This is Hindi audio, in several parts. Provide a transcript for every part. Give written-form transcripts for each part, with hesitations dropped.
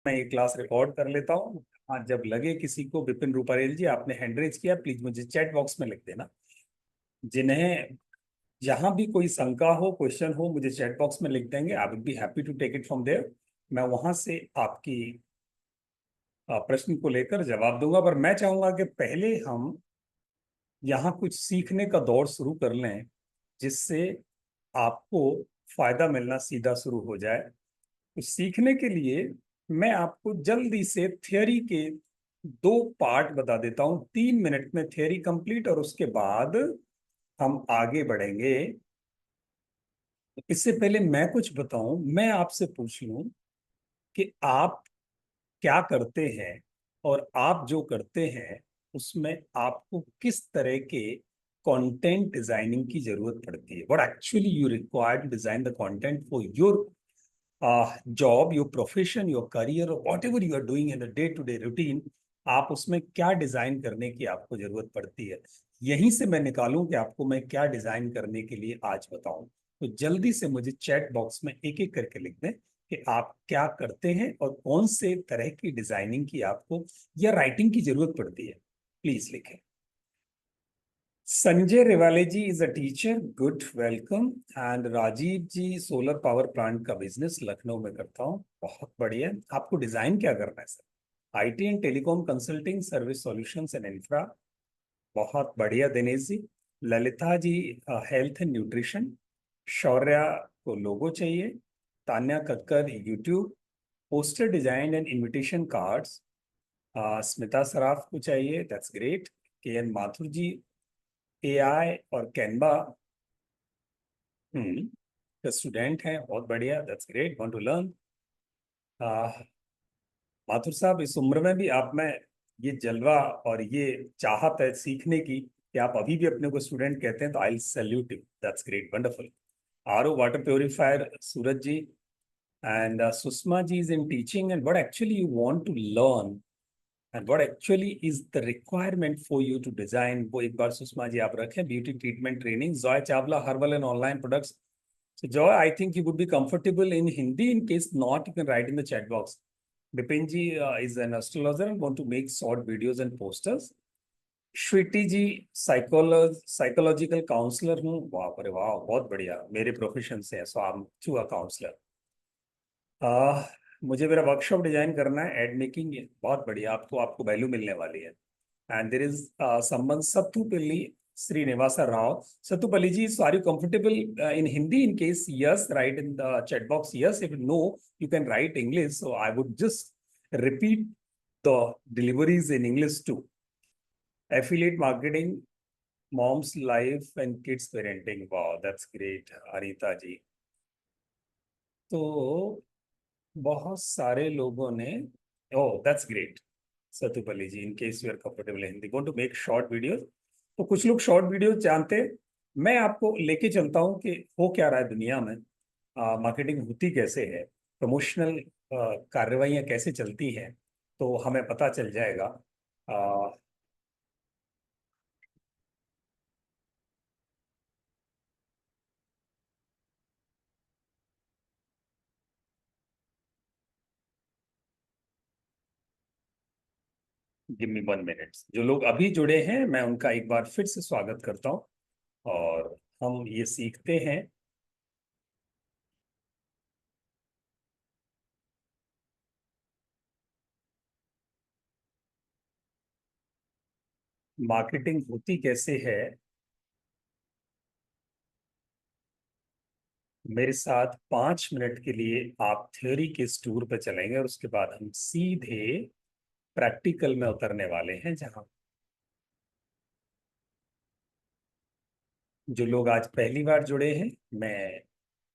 मैं ये क्लास रिकॉर्ड कर लेता हूँ। हाँ, जब लगे किसी को, विपिन रूपारेल जी आपने हैंड रेज किया, प्लीज मुझे चैट बॉक्स में लिख देना। जिन्हें जहां भी कोई शंका हो, क्वेश्चन हो, मुझे चैट बॉक्स में लिख देंगे। I would be happy to take it from there. मैं वहां से आपकी प्रश्न को लेकर जवाब दूंगा। पर मैं चाहूंगा कि पहले हम यहाँ कुछ सीखने का दौर शुरू कर लें, जिससे आपको फायदा मिलना सीधा शुरू हो जाए। तो सीखने के लिए मैं आपको जल्दी से थियोरी के दो पार्ट बता देता हूं। 3 मिनट में थियोरी कंप्लीट, और उसके बाद हम आगे बढ़ेंगे। इससे पहले मैं कुछ बताऊं, मैं आपसे पूछ लूं कि आप क्या करते हैं, और आप जो करते हैं उसमें आपको किस तरह के कंटेंट डिजाइनिंग की जरूरत पड़ती है। What actually you require to design the content for your job, your profession, your career, और whatever you are doing in day to day routine. आप उसमें क्या डिजाइन करने की आपको जरूरत पड़ती है। यहीं से मैं निकालूं कि आपको मैं क्या डिजाइन करने के लिए आज बताऊं। तो जल्दी से मुझे चैट बॉक्स में एक एक करके लिख दें कि आप क्या करते हैं और कौन से तरह की डिजाइनिंग की आपको या राइटिंग की जरूरत पड़ती है। प्लीज लिखें। Sanjay Rewale ji is a teacher, good, welcome. And Rajiv ji, solar power plant का बिजनेस लखनऊ में करता हूँ। बहुत बढ़िया। आपको डिजाइन क्या करना है sir? IT and telecom consulting, service solutions and infra. बहुत बढ़िया Dinesh ji. Lalita ji, health and nutrition. Shaurya को लोगो चाहिए। Tanya Kakkar, YouTube. Poster design and invitation cards. Smita Saraf को चाहिए, that's great. K N Mathur ji, AI और कैनवा। स्टूडेंट हैं, बहुत बढ़िया, that's great, want to learn. Mathur साहब, इस उम्र में भी आप में ये जलवा और ये चाहत है सीखने की कि आप अभी भी अपने को स्टूडेंट कहते हैं, तो I salute you, that's great, wonderful. RO water purifier, Suraj ji. And Sushma ji is in teaching, and what actually you want to learn and what actually is the requirement for you to design, वो एक बार सुषमा जी आप रखें। Beauty treatment training, Joy Chawla, herbal and online products. So Joy, I think you would be comfortable in Hindi. In case not, you can write in the chat box. Bipin ji is an astrologer and want to make short videos and posters. Shweti ji, psychological counselor हूँ। वाह, अरे वाह, बहुत बढ़िया, मेरे प्रोफेशन से है, so I am too a counsellor. मुझे मेरा वर्कशॉप डिजाइन करना है, एड मेकिंग। बहुत बढ़िया, आपको आपको वैल्यू मिलने वाली है। And there is someone, Sattupalli Srinivasa Rao. Sattupalli ji, so are you comfortable in Hindi? In case yes, write in the chat box yes. If no, you can write English. So I would just repeat the deliveries in English too. Affiliate marketing, mom's life and kids parenting. Wow, that's great, Anita ji. तो बहुत सारे लोगों ने, oh that's great Satupalli ji, in case you are comfortable Hindi, going to make short videos. तो कुछ लोग शॉर्ट वीडियो जानते हैं। मैं आपको लेके चलता हूँ कि हो क्या रहा है दुनिया में, मार्केटिंग होती कैसे है, प्रमोशनल कार्रवाइयाँ कैसे चलती हैं, तो हमें पता चल जाएगा। Give me 1 minute. जो लोग अभी जुड़े हैं, मैं उनका एक बार फिर से स्वागत करता हूँ, और हम ये सीखते हैं। मार्केटिंग होती कैसे है। मेरे साथ 5 मिनट के लिए आप थ्योरी के इस टूर पे चलेंगे, और उसके बाद हम सीधे प्रैक्टिकल में उतरने वाले हैं, जहां जो लोग आज पहली बार जुड़े हैं, मैं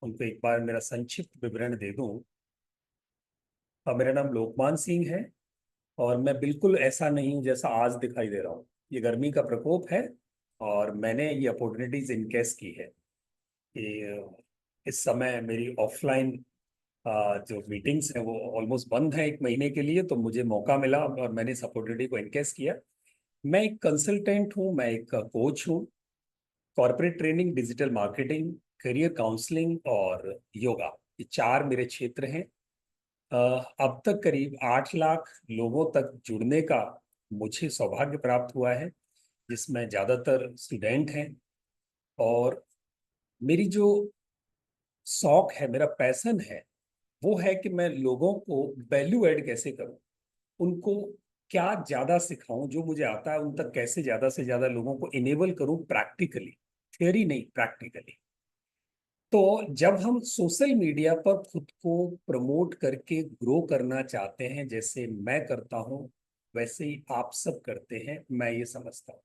उनको एक बार मेरा संक्षिप्त विवरण दे दूं। मेरा नाम लोकमान सिंह है, और मैं बिल्कुल ऐसा नहीं हूं जैसा आज दिखाई दे रहा हूँ। ये गर्मी का प्रकोप है, और मैंने ये अपॉर्चुनिटीज इनकेस की है कि इस समय मेरी ऑफलाइन जो मीटिंग्स हैं वो ऑलमोस्ट बंद है 1 महीने के लिए, तो मुझे मौका मिला और मैंने इस अपॉर्चुनिटी को इनकेस किया। मैं एक कंसल्टेंट हूँ, मैं एक कोच हूँ। Corporate training, digital marketing, career counselling और योगा, ये 4 मेरे क्षेत्र हैं। अब तक करीब 8 लाख लोगों तक जुड़ने का मुझे सौभाग्य प्राप्त हुआ है, जिसमें ज़्यादातर स्टूडेंट हैं। और मेरी जो शौक है, मेरा पैशन है, वो है कि मैं लोगों को वैल्यू ऐड कैसे करूं, उनको क्या ज़्यादा सिखाऊं, जो मुझे आता है उन तक कैसे ज़्यादा से ज़्यादा लोगों को इनेबल करूं प्रैक्टिकली, थियोरी नहीं, प्रैक्टिकली। तो जब हम सोशल मीडिया पर खुद को प्रमोट करके ग्रो करना चाहते हैं, जैसे मैं करता हूं, वैसे ही आप सब करते हैं, मैं ये समझता हूं।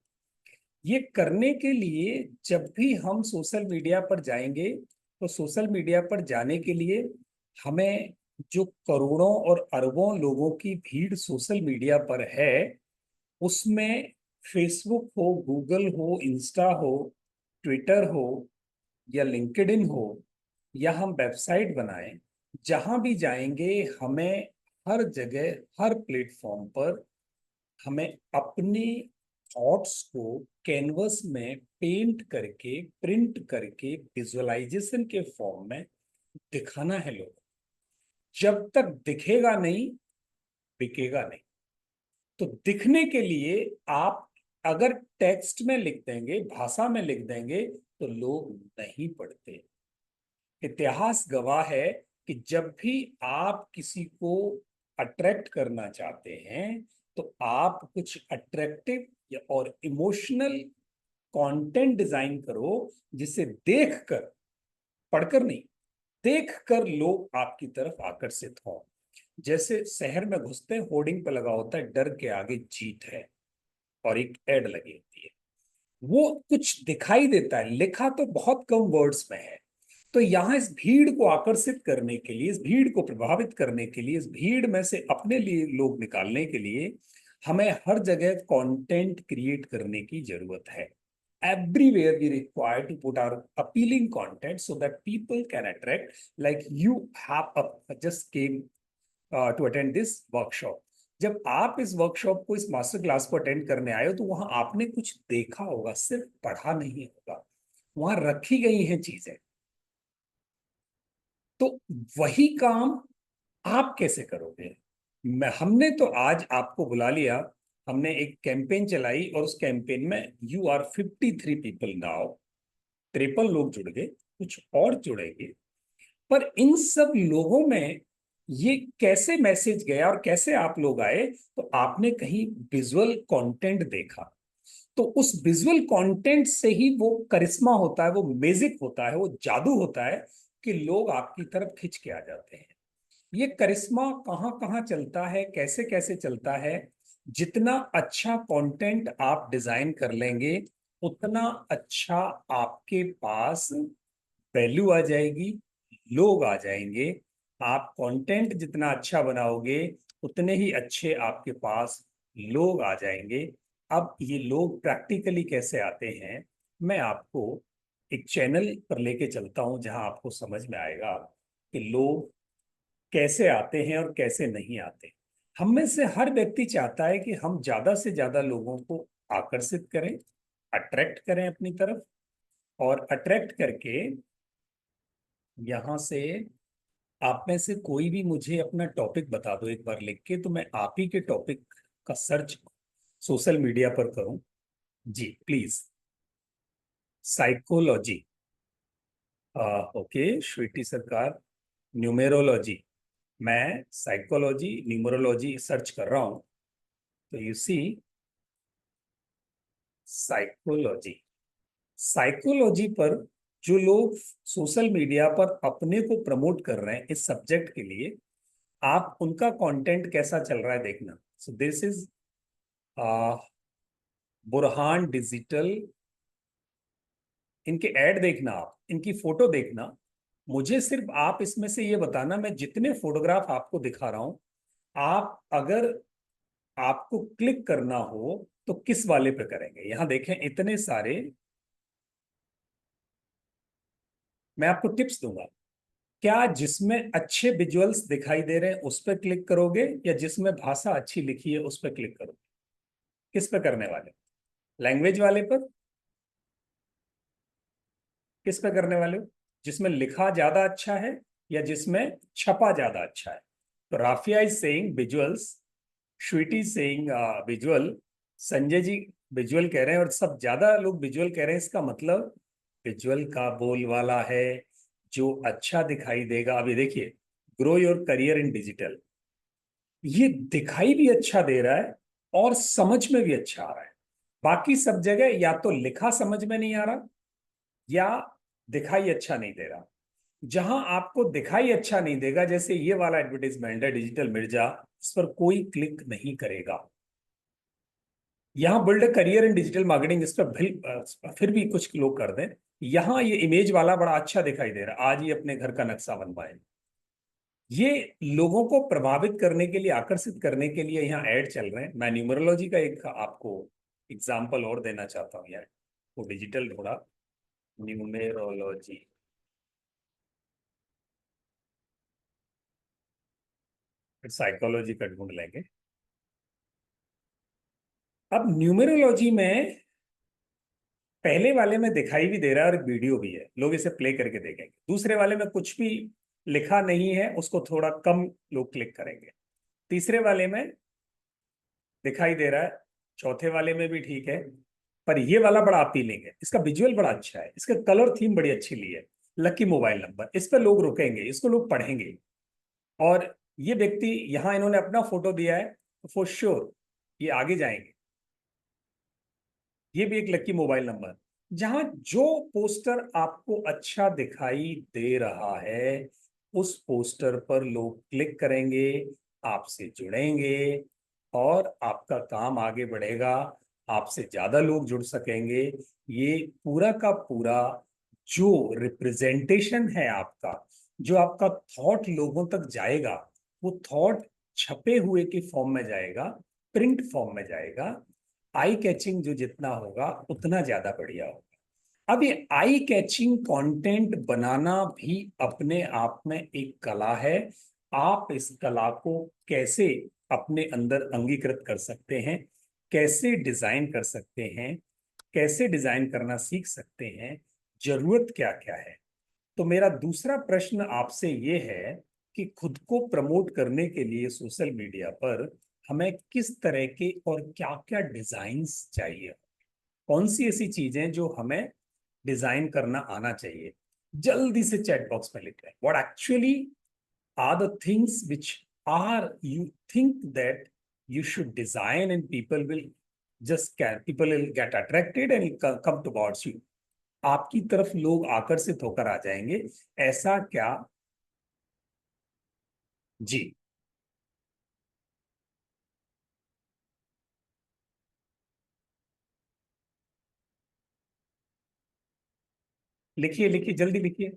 ये करने के लिए जब भी हम सोशल मीडिया पर जाएंगे, तो सोशल मीडिया पर जाने के लिए हमें जो करोड़ों और अरबों लोगों की भीड़ सोशल मीडिया पर है, उसमें फेसबुक हो, गूगल हो, इंस्टा हो, ट्विटर हो या लिंक्डइन हो, या हम वेबसाइट बनाएं, जहां भी जाएंगे हमें हर जगह, हर प्लेटफॉर्म पर हमें अपनी थॉट्स को कैनवस में पेंट करके, प्रिंट करके, विजुअलाइजेशन के फॉर्म में दिखाना है लोगों को। जब तक दिखेगा नहीं, बिकेगा नहीं। तो दिखने के लिए आप अगर टेक्स्ट में लिख देंगे, भाषा में लिख देंगे, तो लोग नहीं पढ़ते। इतिहास गवाह है कि जब भी आप किसी को अट्रैक्ट करना चाहते हैं, तो आप कुछ अट्रैक्टिव और इमोशनल कंटेंट डिजाइन करो, जिसे देखकर, पढ़कर नहीं, देखकर लोग आपकी तरफ आकर्षित हों। जैसे शहर में घुसते हैं, होर्डिंग पे लगा होता है, डर के आगे जीत है, और एक एड लगी होती है। वो कुछ दिखाई देता है, लिखा तो बहुत कम वर्ड्स में है। तो यहाँ इस भीड़ को आकर्षित करने के लिए, इस भीड़ को प्रभावित करने के लिए, इस भीड़ में से अपने लिए लोग निकालने के लिए हमें हर जगह कंटेंट क्रिएट करने की जरूरत है। Everywhere we require to put our appealing content so that people can attract, like you have just came to attend this workshop. जब आप इस वर्कशॉप को, इस मास्टर क्लास को अटेंड करने आए हो, तो वहां आपने कुछ देखा होगा, सिर्फ पढ़ा नहीं होगा, वहां रखी गई हैं चीजें। तो वही काम आप कैसे करोगे? हमने तो आज आपको बुला लिया, हमने एक कैंपेन चलाई, और उस कैंपेन में यू आर 53 पीपल नाउ, 53 लोग जुड़ गए, कुछ और जुड़ेंगे। पर इन सब लोगों में ये कैसे मैसेज गया और कैसे आप लोग आए? तो आपने कहीं विजुअल कंटेंट देखा, तो उस विजुअल कंटेंट से ही वो करिश्मा होता है, वो मैजिक होता है, वो जादू होता है कि लोग आपकी तरफ खिंच के आ जाते हैं। ये करिश्मा कहाँ कहाँ चलता है, कैसे कैसे चलता है? जितना अच्छा कंटेंट आप डिजाइन कर लेंगे, उतना अच्छा आपके पास वैल्यू आ जाएगी, लोग आ जाएंगे। आप कंटेंट जितना अच्छा बनाओगे, उतने ही अच्छे आपके पास लोग आ जाएंगे। अब ये लोग प्रैक्टिकली कैसे आते हैं, मैं आपको एक चैनल पर लेके चलता हूं, जहां आपको समझ में आएगा कि लोग कैसे आते हैं और कैसे नहीं आते। हम में से हर व्यक्ति चाहता है कि हम ज्यादा से ज्यादा लोगों को आकर्षित करें, अट्रैक्ट करें अपनी तरफ, और अट्रैक्ट करके यहां से, आप में से कोई भी मुझे अपना टॉपिक बता दो एक बार लिख के, तो मैं आप ही के टॉपिक का सर्च सोशल मीडिया पर करूं। जी प्लीज। साइकोलॉजी, ओके श्वेती सरकार। न्यूमेरोलॉजी, मैं साइकोलॉजी, न्यूमरोलॉजी सर्च कर रहा हूं, तो यू सी साइकोलॉजी। साइकोलॉजी पर जो लोग सोशल मीडिया पर अपने को प्रमोट कर रहे हैं इस सब्जेक्ट के लिए, आप उनका कंटेंट कैसा चल रहा है देखना। So this is Burhan digital, इनके ऐड देखना, आप इनकी फोटो देखना। मुझे सिर्फ आप इसमें से ये बताना, मैं जितने फोटोग्राफ आपको दिखा रहा हूं, आप अगर आपको क्लिक करना हो तो किस वाले पे करेंगे? यहां देखें इतने सारे, मैं आपको टिप्स दूंगा। क्या जिसमें अच्छे विजुअल्स दिखाई दे रहे हैं उस पर क्लिक करोगे, या जिसमें भाषा अच्छी लिखी है उस पर क्लिक करोगे? किस पे करने वाले? लैंग्वेज वाले पर? किस पे करने वाले हो? जिसमें लिखा ज्यादा अच्छा है, या जिसमें छपा ज्यादा अच्छा है? तो Rafia is saying visuals, Shweti is saying visual, Sanjay ji visual कह रहे हैं और सब ज्यादा लोग विजुअल कह रहे हैं। इसका मतलब विजुअल का बोलवाला है जो अच्छा दिखाई देगा। अभी देखिए, grow your career in digital, ये दिखाई भी अच्छा दे रहा है और समझ में भी अच्छा आ रहा है। बाकी सब जगह या तो लिखा समझ में नहीं आ रहा या दिखाई अच्छा नहीं दे रहा। जहां आपको दिखाई अच्छा नहीं देगा, जैसे ये वाला एडवर्टाइजमेंट है डिजिटल मिर्जा, इस पर कोई क्लिक नहीं करेगा। यहां build career in digital marketing, इस पर फिर भी कुछ लोग कर दें। यहां ये इमेज वाला बड़ा अच्छा दिखाई दे रहा है, आज ही अपने घर का नक्शा बनवाए। ये लोगों को प्रभावित करने के लिए, आकर्षित करने के लिए यहाँ ऐड चल रहे हैं। मैं न्यूमरोलॉजी का एक आपको एग्जाम्पल और देना चाहता हूँ यार, वो डिजिटल ढूंढा, न्यूमेरोलॉजी, फिर साइकोलॉजी का ढूंढ लेंगे। अब न्यूमेरोलॉजी में पहले वाले में दिखाई भी दे रहा है और वीडियो भी है, लोग इसे प्ले करके देखेंगे। दूसरे वाले में कुछ भी लिखा नहीं है, उसको थोड़ा कम लोग क्लिक करेंगे। तीसरे वाले में दिखाई दे रहा है, चौथे वाले में भी ठीक है, पर ये वाला बड़ा अपीलिंग है, इसका विजुअल बड़ा अच्छा है, इसका कलर थीम बड़ी अच्छी ली है। लकी मोबाइल नंबर, इस पर लोग रुकेंगे, इसको लोग पढ़ेंगे। और ये व्यक्ति यहाँ इन्होंने अपना फोटो दिया है, तो फॉर श्योर ये आगे जाएंगे। ये भी एक लकी मोबाइल नंबर। जहां जो पोस्टर आपको अच्छा दिखाई दे रहा है उस पोस्टर पर लोग क्लिक करेंगे, आपसे जुड़ेंगे और आपका काम आगे बढ़ेगा, आपसे ज्यादा लोग जुड़ सकेंगे। ये पूरा का पूरा जो रिप्रेजेंटेशन है आपका, जो आपका थॉट लोगों तक जाएगा, वो थॉट छपे हुए के फॉर्म में जाएगा, प्रिंट फॉर्म में जाएगा। आई कैचिंग जो जितना होगा उतना ज्यादा बढ़िया होगा। अब ये आई कैचिंग कंटेंट बनाना भी अपने आप में एक कला है। आप इस कला को कैसे अपने अंदर अंगीकृत कर सकते हैं, कैसे डिजाइन कर सकते हैं, कैसे डिजाइन करना सीख सकते हैं, जरूरत क्या क्या है। तो मेरा दूसरा प्रश्न आपसे ये है कि खुद को प्रमोट करने के लिए सोशल मीडिया पर हमें किस तरह के और क्या क्या डिजाइन्स चाहिए, कौन सी ऐसी चीजें जो हमें डिजाइन करना आना चाहिए। जल्दी से चैट बॉक्स में लिख रहे हैं, what actually are the things which are you think that you should design and people will get attracted and come towards you, आपकी तरफ लोग आकर्षित होकर आ जाएंगे, ऐसा क्या। जी, लिखिए लिखिए, जल्दी लिखिए,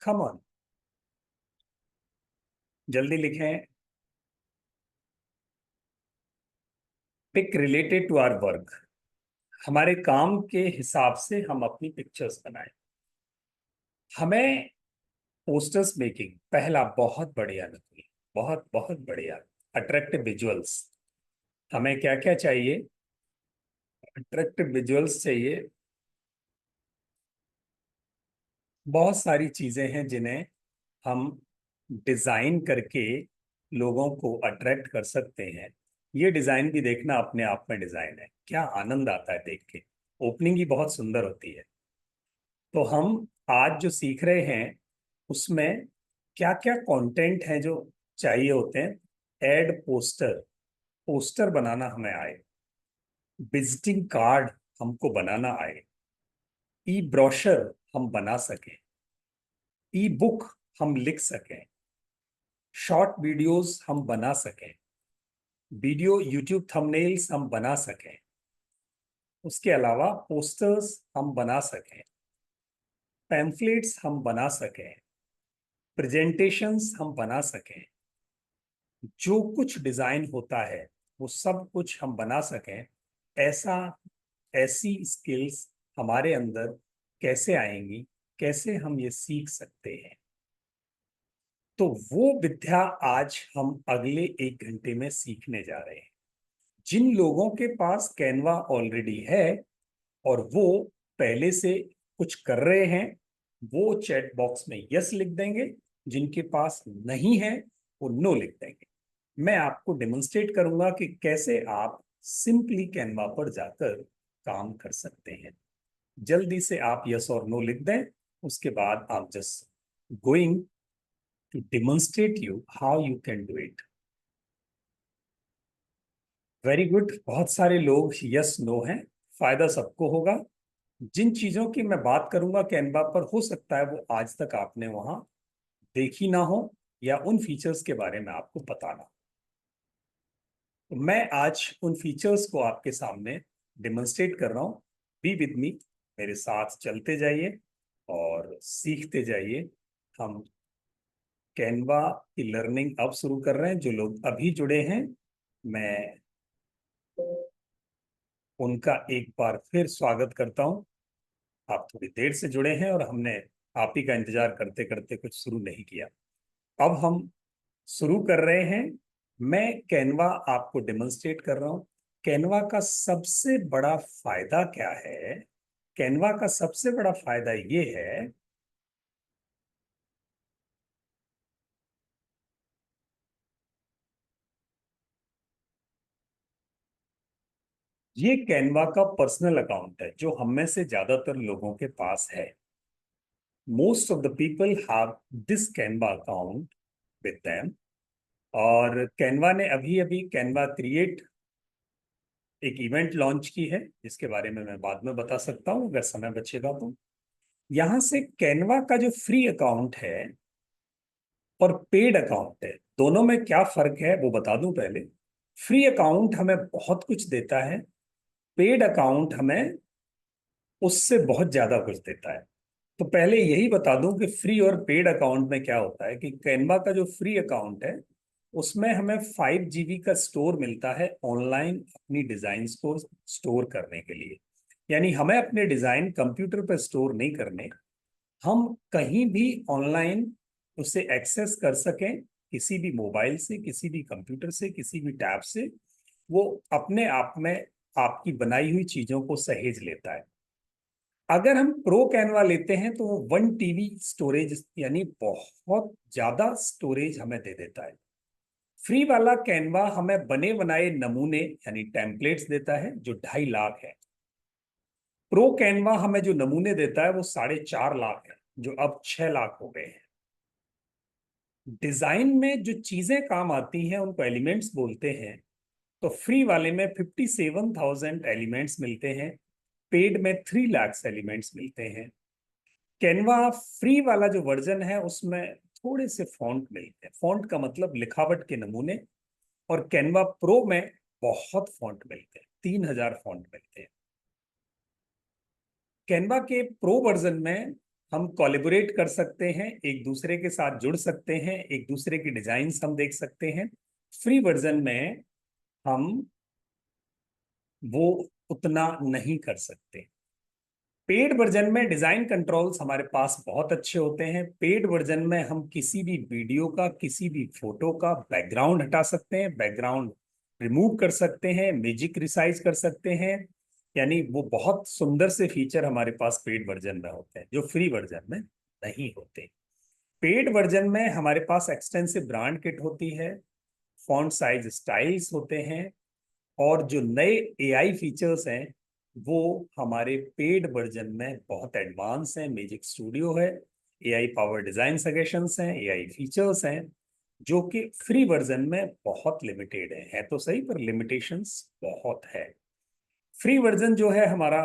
कम ऑन, जल्दी लिखें। Pick related to our work, हमारे काम के हिसाब से हम अपनी पिक्चर्स बनाएं। हमें पोस्टर्स मेकिंग पहला बहुत बढ़िया नकली, बहुत बहुत बढ़िया, अट्रैक्टिव विजुअल्स। हमें क्या क्या चाहिए, अट्रैक्टिव विजुअल्स चाहिए। बहुत सारी चीजें हैं जिन्हें हम डिजाइन करके लोगों को अट्रैक्ट कर सकते हैं। ये डिजाइन भी देखना अपने आप में डिजाइन है, क्या आनंद आता है देख के, ओपनिंग ही बहुत सुंदर होती है। तो हम आज जो सीख रहे हैं उसमें क्या क्या कंटेंट है जो चाहिए होते हैं। एड पोस्टर, पोस्टर बनाना हमें आए, विजिटिंग कार्ड हमको बनाना आए, ई ब्रोशर हम बना सकें, ई बुक हम लिख सकें, शॉर्ट वीडियोस हम बना सकें, वीडियो यूट्यूब थंबनेल्स हम बना सकें, उसके अलावा पोस्टर्स हम बना सकें, पैम्फलेट्स हम बना सकें, प्रेजेंटेशंस हम बना सकें। जो कुछ डिजाइन होता है वो सब कुछ हम बना सकें, ऐसा ऐसी स्किल्स हमारे अंदर कैसे आएंगी, कैसे हम ये सीख सकते हैं। तो वो विद्या आज हम अगले 1 घंटे में सीखने जा रहे हैं। जिन लोगों के पास कैनवा ऑलरेडी है और वो पहले से कुछ कर रहे हैं, वो चैट बॉक्स में यस लिख देंगे। जिनके पास नहीं है वो नो लिख देंगे। मैं आपको डेमोन्स्ट्रेट करूंगा कि कैसे आप सिंपली कैनवा पर जाकर काम कर सकते हैं। जल्दी से आप यस और नो लिख दें, उसके बाद आप just going to demonstrate you how you can do it. Very good, बहुत सारे लोग यस नो हैं। फायदा सबको होगा। जिन चीजों की मैं बात करूंगा कैनवा पर, हो सकता है वो आज तक आपने वहां देखी ना हो, या उन फीचर्स के बारे में आपको पता ना हो। तो मैं आज उन फीचर्स को आपके सामने डेमोन्स्ट्रेट कर रहा हूं। बी विद मी, मेरे साथ चलते जाइए और सीखते जाइए। हम कैनवा की लर्निंग अब शुरू कर रहे हैं। जो लोग अभी जुड़े हैं, मैं उनका एक बार फिर स्वागत करता हूं। आप थोड़ी देर से जुड़े हैं और हमने आप ही का इंतजार करते करते कुछ शुरू नहीं किया। अब हम शुरू कर रहे हैं। मैं कैनवा आपको डेमोन्स्ट्रेट कर रहा हूं। कैनवा का सबसे बड़ा फायदा क्या है? कैनवा का सबसे बड़ा फायदा ये है, ये कैनवा का पर्सनल अकाउंट है जो हम में से ज्यादातर लोगों के पास है। Most of the people have this Canva account with them. और कैनवा ने अभी अभी कैनवा क्रिएट एक इवेंट लॉन्च की है, जिसके बारे में मैं बाद में बता सकता हूँ अगर समय बचेगा तो। यहां से कैनवा का जो फ्री अकाउंट है और पेड अकाउंट है, दोनों में क्या फर्क है वो बता दूं पहले। फ्री अकाउंट हमें बहुत कुछ देता है, पेड अकाउंट हमें उससे बहुत ज्यादा कुछ देता है। तो पहले यही बता दूं कि फ्री और पेड अकाउंट में क्या होता है। कि कैनवा का जो फ्री अकाउंट है, उसमें हमें 5 GB का स्टोर मिलता है ऑनलाइन अपनी डिजाइन्स को स्टोर करने के लिए। यानी हमें अपने डिजाइन कंप्यूटर पर स्टोर नहीं करने, हम कहीं भी ऑनलाइन उसे एक्सेस कर सकें, किसी भी मोबाइल से, किसी भी कंप्यूटर से, किसी भी टैब से। वो अपने आप में आपकी बनाई हुई चीजों को सहेज लेता है। अगर हम प्रो कैनवा लेते हैं तो वो 1 TB स्टोरेज, यानी बहुत ज्यादा स्टोरेज हमें दे देता है। फ्री वाला कैनवा हमें बने बनाए नमूने यानी टेम्पलेट्स देता है जो 2.5 लाख है। प्रो कैनवा हमें जो नमूने देता है वो 4.5 लाख है, जो अब 6 लाख हो गए हैं। डिजाइन में जो चीजें काम आती हैं उनको एलिमेंट्स बोलते हैं। तो फ्री वाले में 57,000 एलिमेंट्स मिलते हैं, पेड में 3 लाख एलिमेंट्स मिलते हैं। कैनवा फ्री वाला जो वर्जन है उसमें थोड़े से फॉन्ट मिलते हैं, फॉन्ट का मतलब लिखावट के नमूने। और कैनवा प्रो में बहुत फॉन्ट मिलते हैं, 3,000 फॉन्ट मिलते हैं। कैनवा के प्रो वर्जन में हम कोलैबोरेट कर सकते हैं, एक दूसरे के साथ जुड़ सकते हैं, एक दूसरे की डिजाइन्स हम देख सकते हैं। फ्री वर्जन में हम वो उतना नहीं कर सकते। पेड वर्जन में डिजाइन कंट्रोल्स हमारे पास बहुत अच्छे होते हैं। पेड वर्जन में हम किसी भी वीडियो का, किसी भी फोटो का बैकग्राउंड हटा सकते हैं, बैकग्राउंड रिमूव कर सकते हैं, मैजिक रिसाइज कर सकते हैं। यानी वो बहुत सुंदर से फीचर हमारे पास पेड वर्जन में होते हैं जो फ्री वर्जन में नहीं होते। पेड वर्जन में हमारे पास एक्सटेंसिव ब्रांड किट होती है, फॉन्ट साइज स्टाइल्स होते हैं, और जो नए एआई फीचर्स हैं वो हमारे पेड वर्जन में बहुत एडवांस हैं। मैजिक स्टूडियो है, एआई पावर डिजाइन सजेशंस हैं, एआई फीचर्स हैं, जो कि फ्री वर्जन में बहुत लिमिटेड है तो सही, पर लिमिटेशंस बहुत है। फ्री वर्जन जो है हमारा,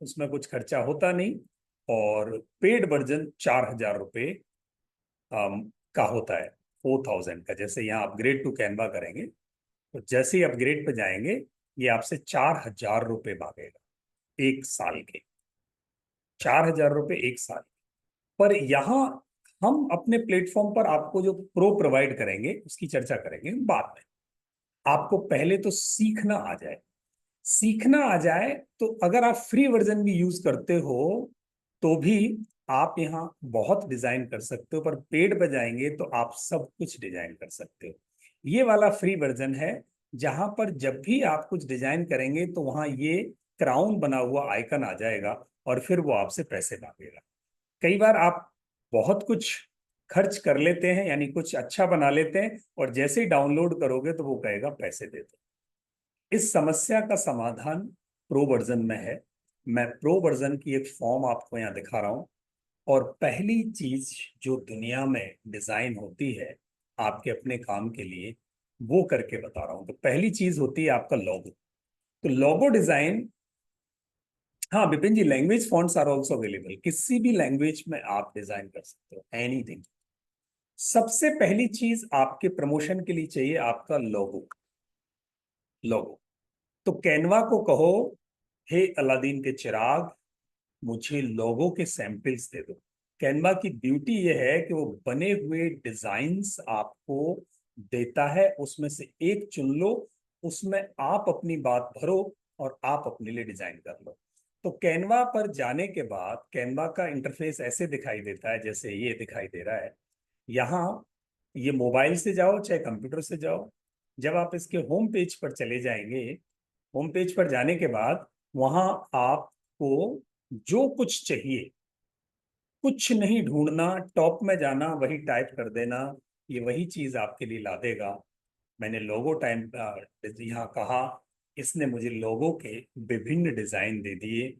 उसमें कुछ खर्चा होता नहीं। और पेड वर्जन 4,000 रुपये का होता है, 4,000 का। जैसे यहाँ अपग्रेड टू कैनवा करेंगे तो जैसे ही अपग्रेड पे जाएंगे, ये आपसे 4,000 रुपये मांगेगा 1 साल के। 4,000 रुपये 1 साल। पर यहाँ हम अपने प्लेटफॉर्म पर आपको जो प्रो प्रोवाइड करेंगे उसकी चर्चा करेंगे बाद में। आपको पहले तो सीखना आ जाए। सीखना आ जाए तो अगर आप फ्री वर्जन भी यूज करते हो तो भी आप यहाँ बहुत डिजाइन कर सकते हो, पर पेड पे जाएंगे तो आप सब कुछ डिजाइन कर सकते हो। ये वाला फ्री वर्जन है, जहां पर जब भी आप कुछ डिजाइन करेंगे तो वहां ये क्राउन बना हुआ आइकन आ जाएगा और फिर वो आपसे पैसे मांगेगा। कई बार आप बहुत कुछ खर्च कर लेते हैं, यानी कुछ अच्छा बना लेते हैं, और जैसे ही डाउनलोड करोगे तो वो कहेगा पैसे दे दो। इस समस्या का समाधान प्रो वर्जन में है। मैं प्रो वर्जन की एक फॉर्म आपको यहाँ दिखा रहा हूँ। और पहली चीज जो दुनिया में डिजाइन होती है आपके अपने काम के लिए, वो करके बता रहा हूँ। तो पहली चीज होती है आपका लोगो। तो लोगो डिजाइन, हाँ Vipin ji, language fonts are also available, किसी भी लैंग्वेज में आप डिजाइन कर सकते हो, एनीथिंग। सबसे पहली चीज आपके प्रमोशन के लिए चाहिए आपका लोगो। लोगो, तो कैनवा को कहो, हे अलादीन के चिराग, मुझे लोगो के सैंपल्स दे दो। कैनवा की ब्यूटी यह है कि वो बने हुए डिजाइन्स आपको देता है, उसमें से एक चुन लो, उसमें आप अपनी बात भरो और आप अपने लिए डिजाइन कर लो। तो कैनवा पर जाने के बाद कैनवा का इंटरफेस ऐसे दिखाई देता है जैसे ये दिखाई दे रहा है। यहाँ ये मोबाइल से जाओ चाहे कंप्यूटर से जाओ, जब आप इसके होम पेज पर चले जाएंगे, होम पेज पर जाने के बाद वहां आपको जो कुछ चाहिए, कुछ नहीं ढूंढना, टॉप में जाना, वही टाइप कर देना, ये वही चीज आपके लिए ला देगा। मैंने लोगो टाइम यहाँ कहा, इसने मुझे लोगो के विभिन्न डिजाइन दे दिए।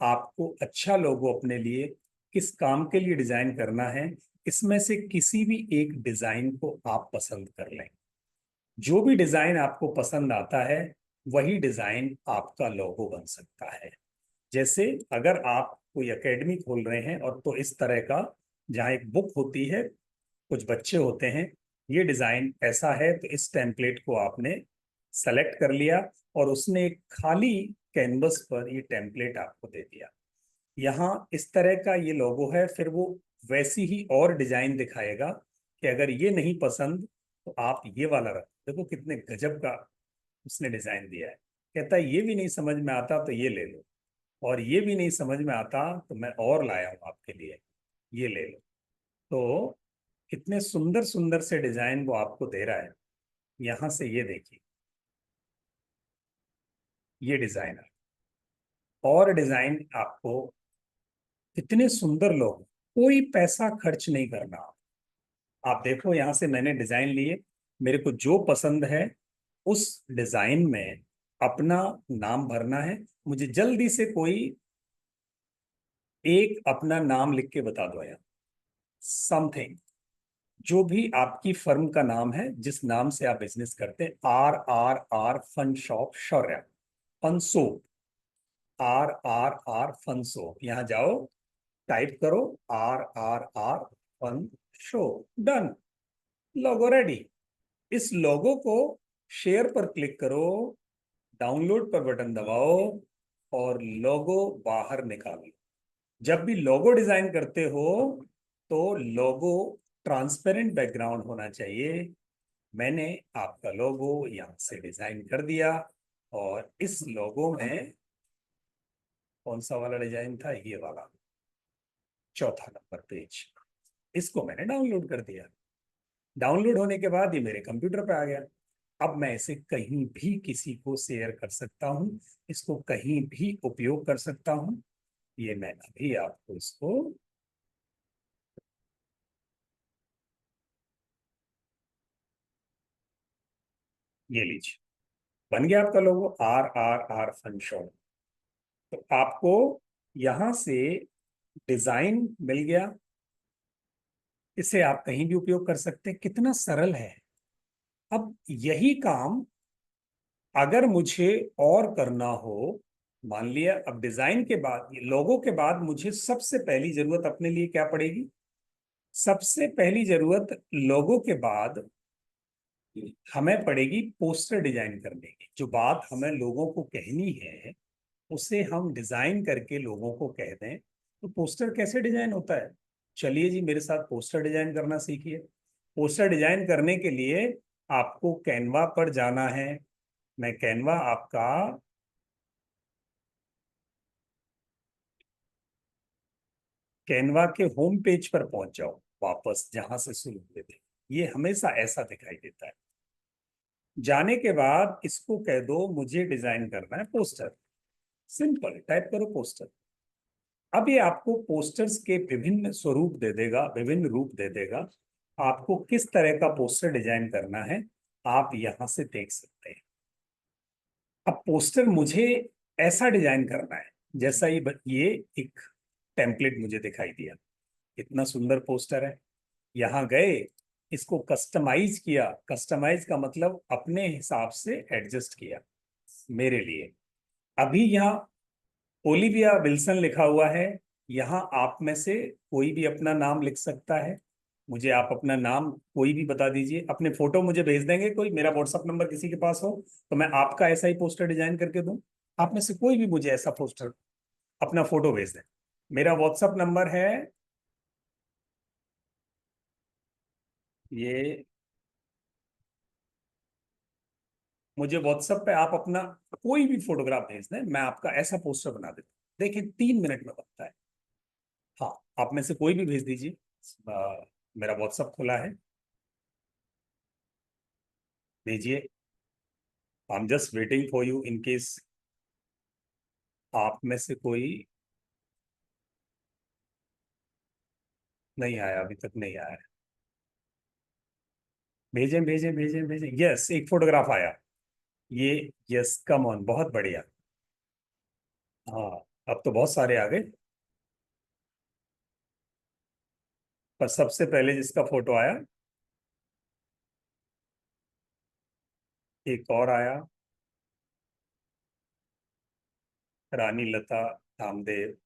आपको अच्छा लोगो अपने लिए किस काम के लिए डिजाइन करना है, इसमें से किसी भी एक डिजाइन को आप पसंद कर लें। जो भी डिजाइन आपको पसंद आता है वही डिजाइन आपका लोगो बन सकता है। जैसे अगर आप कोई एकेडमी खोल रहे हैं, और तो इस तरह का, जहाँ एक बुक होती है, कुछ बच्चे होते हैं, ये डिजाइन ऐसा है, तो इस टेम्पलेट को आपने सेलेक्ट कर लिया और उसने एक खाली कैनवस पर ये टेम्पलेट आपको दे दिया। यहाँ इस तरह का ये लोगो है, फिर वो वैसी ही और डिजाइन दिखाएगा कि अगर ये नहीं पसंद तो आप ये वाला रख। देखो कितने गजब का उसने डिजाइन दिया है। कहता है ये भी नहीं समझ में आता तो ये ले लो, और ये भी नहीं समझ में आता तो मैं और लाया हूं आपके लिए, ये ले लो। तो कितने सुंदर सुंदर से डिजाइन वो आपको दे रहा है। यहां से ये देखिए, ये डिजाइनर और डिजाइन आपको कितने सुंदर लोग, कोई पैसा खर्च नहीं करना। आप देखो यहां से मैंने डिजाइन लिए, मेरे को जो पसंद है उस डिजाइन में अपना नाम भरना है। मुझे जल्दी से कोई एक अपना नाम लिख के बता दो यार, समथिंग, जो भी आपकी फर्म का नाम है, जिस नाम से आप बिजनेस करते हैं। R R R fun shop Shaurya, फनसो, आर आर आर फनसो, यहाँ जाओ, टाइप करो R R R fun show, done, logo ready. इस लोगो को शेयर पर क्लिक करो, डाउनलोड पर बटन दबाओ और लोगो बाहर निकालो। जब भी लोगो डिजाइन करते हो तो लोगो ट्रांसपेरेंट बैकग्राउंड होना चाहिए। मैंने आपका लोगो यहां से डिजाइन कर दिया, और इस लोगो में कौन सा वाला डिजाइन था, ये वाला, चौथा नंबर पेज, इसको मैंने डाउनलोड कर दिया। डाउनलोड होने के बाद ये मेरे कंप्यूटर पे आ गया। अब मैं इसे कहीं भी किसी को शेयर कर सकता हूं, इसको कहीं भी उपयोग कर सकता हूं। ये मैं अभी आपको इसको, ये लीजिए, बन गया आपका logo, R R R fun show. तो आपको यहां से डिजाइन मिल गया, इसे आप कहीं भी उपयोग कर सकते हैं, कितना सरल है। अब यही काम अगर मुझे और करना हो, मान लिया अब डिजाइन के बाद, लोगों के बाद, मुझे सबसे पहली जरूरत अपने लिए क्या पड़ेगी? सबसे पहली जरूरत लोगों के बाद हमें पड़ेगी पोस्टर डिजाइन करने की। जो बात हमें लोगों को कहनी है उसे हम डिजाइन करके लोगों को कह दें। तो पोस्टर कैसे डिजाइन होता है? चलिए जी मेरे साथ पोस्टर डिजाइन करना सीखिए। पोस्टर डिजाइन करने के लिए आपको कैनवा पर जाना है। मैं कैनवा आपका, कैनवा के होम पेज पर पहुंच जाओ, वापस जहां से शुरू हुए थे। ये हमेशा ऐसा दिखाई देता है। जाने के बाद इसको कह दो मुझे डिजाइन करना है पोस्टर, सिंपल टाइप करो पोस्टर। अब ये आपको पोस्टर्स के विभिन्न स्वरूप दे देगा, विभिन्न रूप दे देगा। आपको किस तरह का पोस्टर डिजाइन करना है आप यहां से देख सकते हैं। अब पोस्टर मुझे ऐसा डिजाइन करना है जैसा ये एक टेम्पलेट मुझे दिखाई दिया। इतना सुंदर पोस्टर है। यहाँ गए, इसको कस्टमाइज किया। कस्टमाइज का मतलब अपने हिसाब से एडजस्ट किया मेरे लिए। अभी यहाँ ओलिविया विल्सन लिखा हुआ है। यहाँ आप में से कोई भी अपना नाम लिख सकता है। मुझे आप अपना नाम कोई भी बता दीजिए। अपने फोटो मुझे भेज देंगे, कोई मेरा व्हाट्सअप नंबर किसी के पास हो तो मैं आपका ऐसा ही पोस्टर डिजाइन करके दूं। आप में से कोई भी मुझे ऐसा पोस्टर, अपना फोटो भेज दें। मेरा व्हाट्सअप नंबर है ये। मुझे व्हाट्सएप पे आप अपना कोई भी फोटोग्राफ भेज दें, मैं आपका ऐसा पोस्टर बना देता हूँ। देखिए 3 मिनट में बनता है। हाँ, आप में से कोई भी भेज दीजिए। मेरा व्हाट्सएप खुला है, भेजिए। आई am just waiting for you in case आप में से कोई। नहीं आया, अभी तक नहीं आया। भेजें भेजें भेजें भेजें। यस, एक फोटोग्राफ आया। ये, यस, कम ऑन, बहुत बढ़िया। हाँ, अब तो बहुत सारे आ गए। पर सबसे पहले जिसका फोटो आया, एक और आया, रानी लता नामदेव।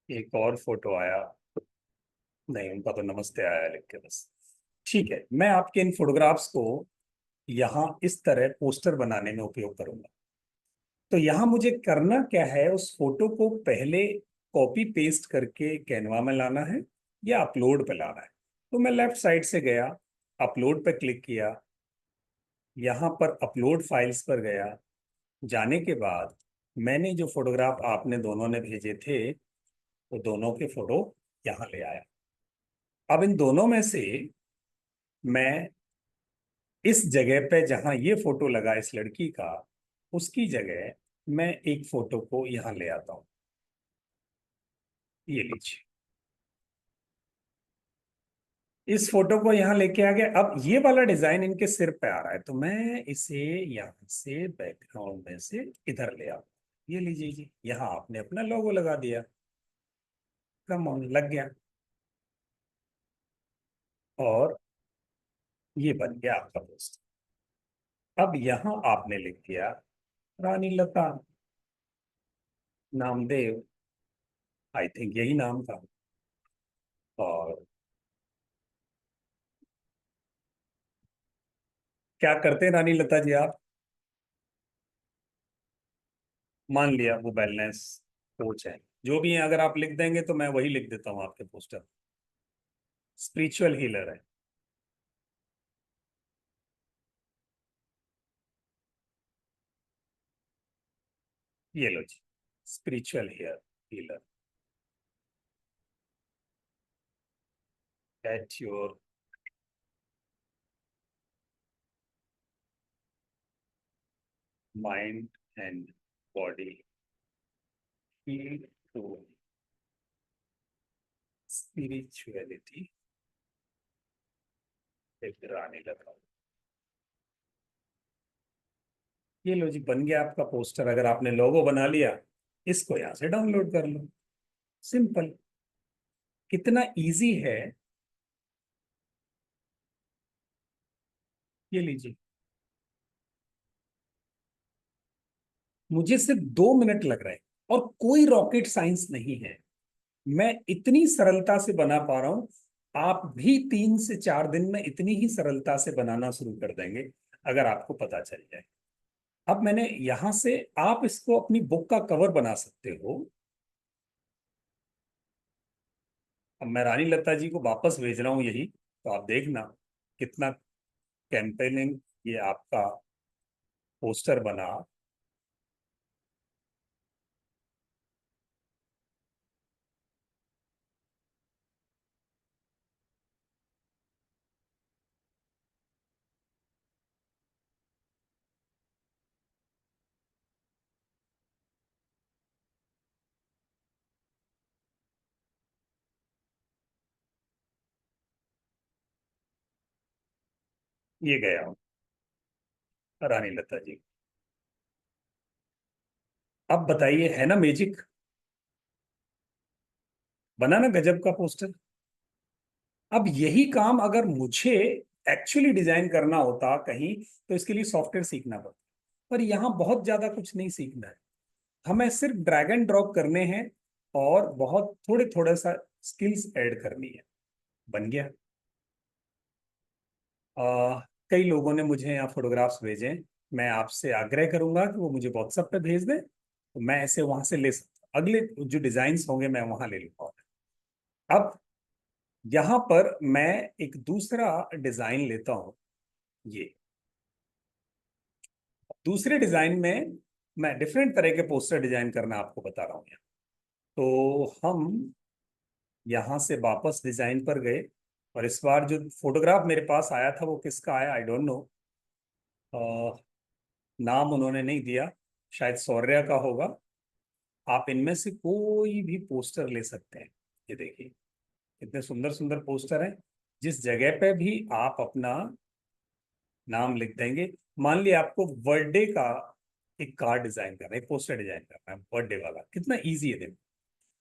एक और फोटो आया। नहीं, उनका तो नमस्ते आया लिख के बस। ठीक है, मैं आपके इन फोटोग्राफ्स को यहाँ इस तरह पोस्टर बनाने में उपयोग करूंगा। तो यहाँ मुझे करना क्या है, उस फोटो को पहले कॉपी पेस्ट करके कैनवा में लाना है या अपलोड पे लाना है। तो मैं लेफ्ट साइड से गया, अपलोड पे क्लिक किया, यहाँ पर अपलोड फाइल्स पर गया। जाने के बाद मैंने जो फोटोग्राफ आपने दोनों ने भेजे थे वो दोनों के फोटो यहाँ ले आया। अब इन दोनों में से मैं इस जगह पे जहां ये फोटो लगा इस लड़की का, उसकी जगह मैं एक फोटो को यहां ले आता हूं। ये लीजिए, इस फोटो को यहां लेके आ गया। अब ये वाला डिजाइन इनके सिर पे आ रहा है तो मैं इसे यहां से बैकग्राउंड में से इधर ले आता हूं। ये लीजिए जी, यहाँ आपने अपना लोगो लगा दिया। कम ऑन, लग गया। और ये बन गया आपका पोस्ट। अब यहां आपने लिख दिया रानी लता नामदेव, आई थिंक यही नाम था। और क्या करते हैं रानी लता जी आप? मान लिया वो वेलनेस कोच है। जो भी है, अगर आप लिख देंगे तो मैं वही लिख देता हूँ आपके पोस्टर। स्पिरिचुअल हीलर है। ये लो जी, spiritual healer, healer at your mind and body, heal to spirituality with Rani Lata. ये लो जी, बन गया आपका पोस्टर। अगर आपने लोगो बना लिया, इसको यहां से डाउनलोड कर लो। सिंपल, कितना इजी है। ये लीजिए, मुझे सिर्फ 2 मिनट लग रहे हैं और कोई रॉकेट साइंस नहीं है। मैं इतनी सरलता से बना पा रहा हूं। आप भी 3 से 4 दिन में इतनी ही सरलता से बनाना शुरू कर देंगे अगर आपको पता चल जाए। अब मैंने यहां से, आप इसको अपनी बुक का कवर बना सकते हो। अब मैं रानी लता जी को वापस भेज रहा हूं यही, तो आप देखना कितना कैंपेनिंग ये आपका पोस्टर बना। ये गया रानी लता जी। अब बताइए, है ना मैजिक? बना ना गजब का पोस्टर। अब यही काम अगर मुझे एक्चुअली डिजाइन करना होता कहीं, तो इसके लिए सॉफ्टवेयर सीखना पड़ता। पर यहाँ बहुत ज्यादा कुछ नहीं सीखना है, हमें सिर्फ ड्रैग एंड ड्रॉप करने हैं और बहुत थोड़े थोड़ा सा स्किल्स ऐड करनी है। बन गया। कई लोगों ने मुझे यहाँ फोटोग्राफ्स भेजे हैं। मैं आपसे आग्रह करूंगा कि वो मुझे व्हाट्सएप पे भेज दें, तो मैं ऐसे वहां से ले सकता हूँ। अगले जो डिजाइन होंगे मैं वहां ले लूंगा। अब यहाँ पर मैं एक दूसरा डिजाइन लेता हूँ। ये दूसरे डिजाइन में मैं डिफरेंट तरह के पोस्टर डिजाइन करना आपको बता रहा हूँ यहाँ। तो हम यहाँ से वापस डिजाइन पर गए, और इस बार जो फोटोग्राफ मेरे पास आया था वो किसका आया, आई डोंट नो। नाम उन्होंने नहीं दिया, शायद सौर्या का होगा। आप इनमें से कोई भी पोस्टर ले सकते हैं। ये देखिए कितने सुंदर सुंदर पोस्टर हैं। जिस जगह पे भी आप अपना नाम लिख देंगे। मान लिया आपको बर्थडे का एक कार्ड डिजाइन करना है, एक पोस्टर डिजाइन करना है बर्थडे वाला, कितना इजी है। देखो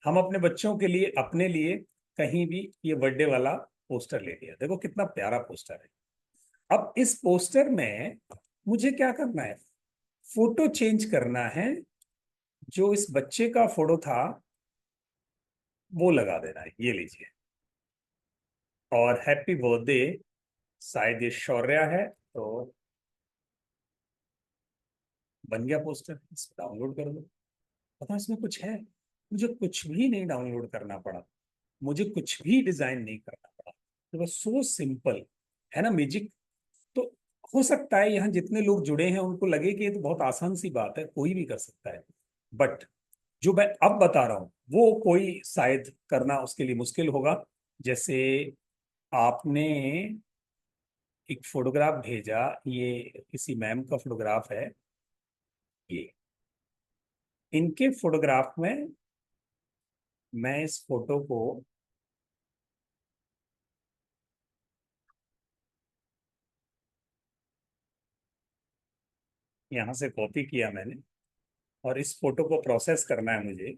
हम अपने बच्चों के लिए, अपने लिए कहीं भी ये बर्थडे वाला पोस्टर ले लिया, देखो कितना प्यारा पोस्टर है। अब इस पोस्टर में मुझे क्या करना है, फोटो चेंज करना है। जो इस बच्चे का फोटो था वो लगा देना है, ये लीजिए। और हैप्पी बर्थडे, शायद ये शौर्या है, तो बन गया पोस्टर। इसको डाउनलोड कर दो। पता है इसमें कुछ है, मुझे कुछ भी नहीं डाउनलोड करना पड़ा, मुझे कुछ भी डिजाइन नहीं करना पड़ा। तो बस सो सिंपल, है ना मैजिक। तो हो सकता है यहाँ जितने लोग जुड़े हैं उनको लगे कि ये तो बहुत आसान सी बात है, कोई भी कर सकता है। बट जो मैं अब बता रहा हूँ वो कोई शायद करना उसके लिए मुश्किल होगा। जैसे आपने एक फोटोग्राफ भेजा, ये किसी मैम का फोटोग्राफ है। ये इनके फोटोग्राफ में मैं इस फोटो को यहाँ से कॉपी किया मैंने, और इस फोटो को प्रोसेस करना है मुझे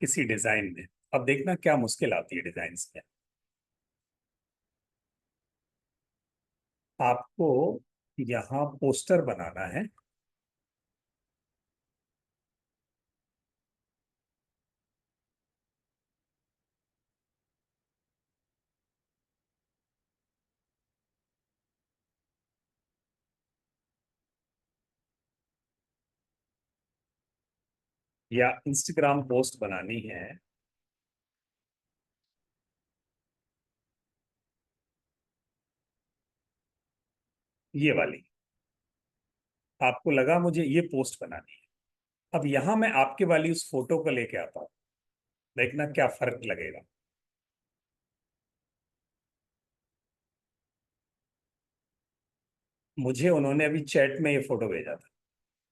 किसी डिजाइन में। अब देखना क्या मुश्किल आती है डिजाइन में। आपको यहाँ पोस्टर बनाना है। या इंस्टाग्राम पोस्ट बनानी है, ये वाली। आपको लगा मुझे ये पोस्ट बनानी है। अब यहाँ मैं आपके वाली उस फोटो को लेके आता हूँ, देखना क्या फर्क लगेगा। मुझे उन्होंने अभी चैट में ये फोटो भेजा था।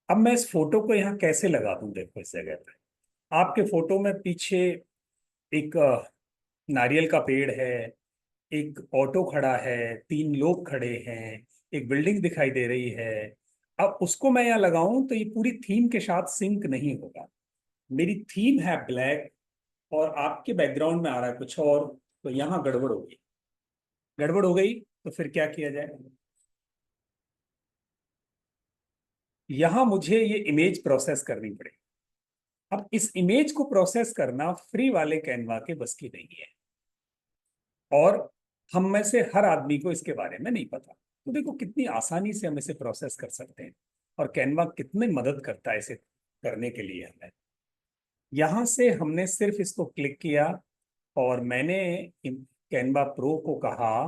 अब मैं इस फोटो को यहाँ कैसे लगा दूं, देखो इस जगह पे आपके फोटो में पीछे एक नारियल का पेड़ है, एक ऑटो खड़ा है, तीन लोग खड़े हैं, एक बिल्डिंग दिखाई दे रही है। अब उसको मैं यहाँ लगाऊं तो ये पूरी थीम के साथ सिंक नहीं होगा। मेरी थीम है ब्लैक, और आपके बैकग्राउंड में आ रहा है कुछ और, तो यहाँ गड़बड़ होगी। गड़बड़ हो गई तो फिर क्या किया जाए। यहाँ मुझे ये इमेज प्रोसेस करनी पड़ेगी। अब इस इमेज को प्रोसेस करना फ्री वाले कैनवा के बस की नहीं है, और हम में से हर आदमी को इसके बारे में नहीं पता। तो देखो कितनी आसानी से हम इसे प्रोसेस कर सकते हैं, और कैनवा कितनी मदद करता है इसे करने के लिए हमें। यहाँ से हमने सिर्फ इसको क्लिक किया, और मैंने कैनवा प्रो को कहा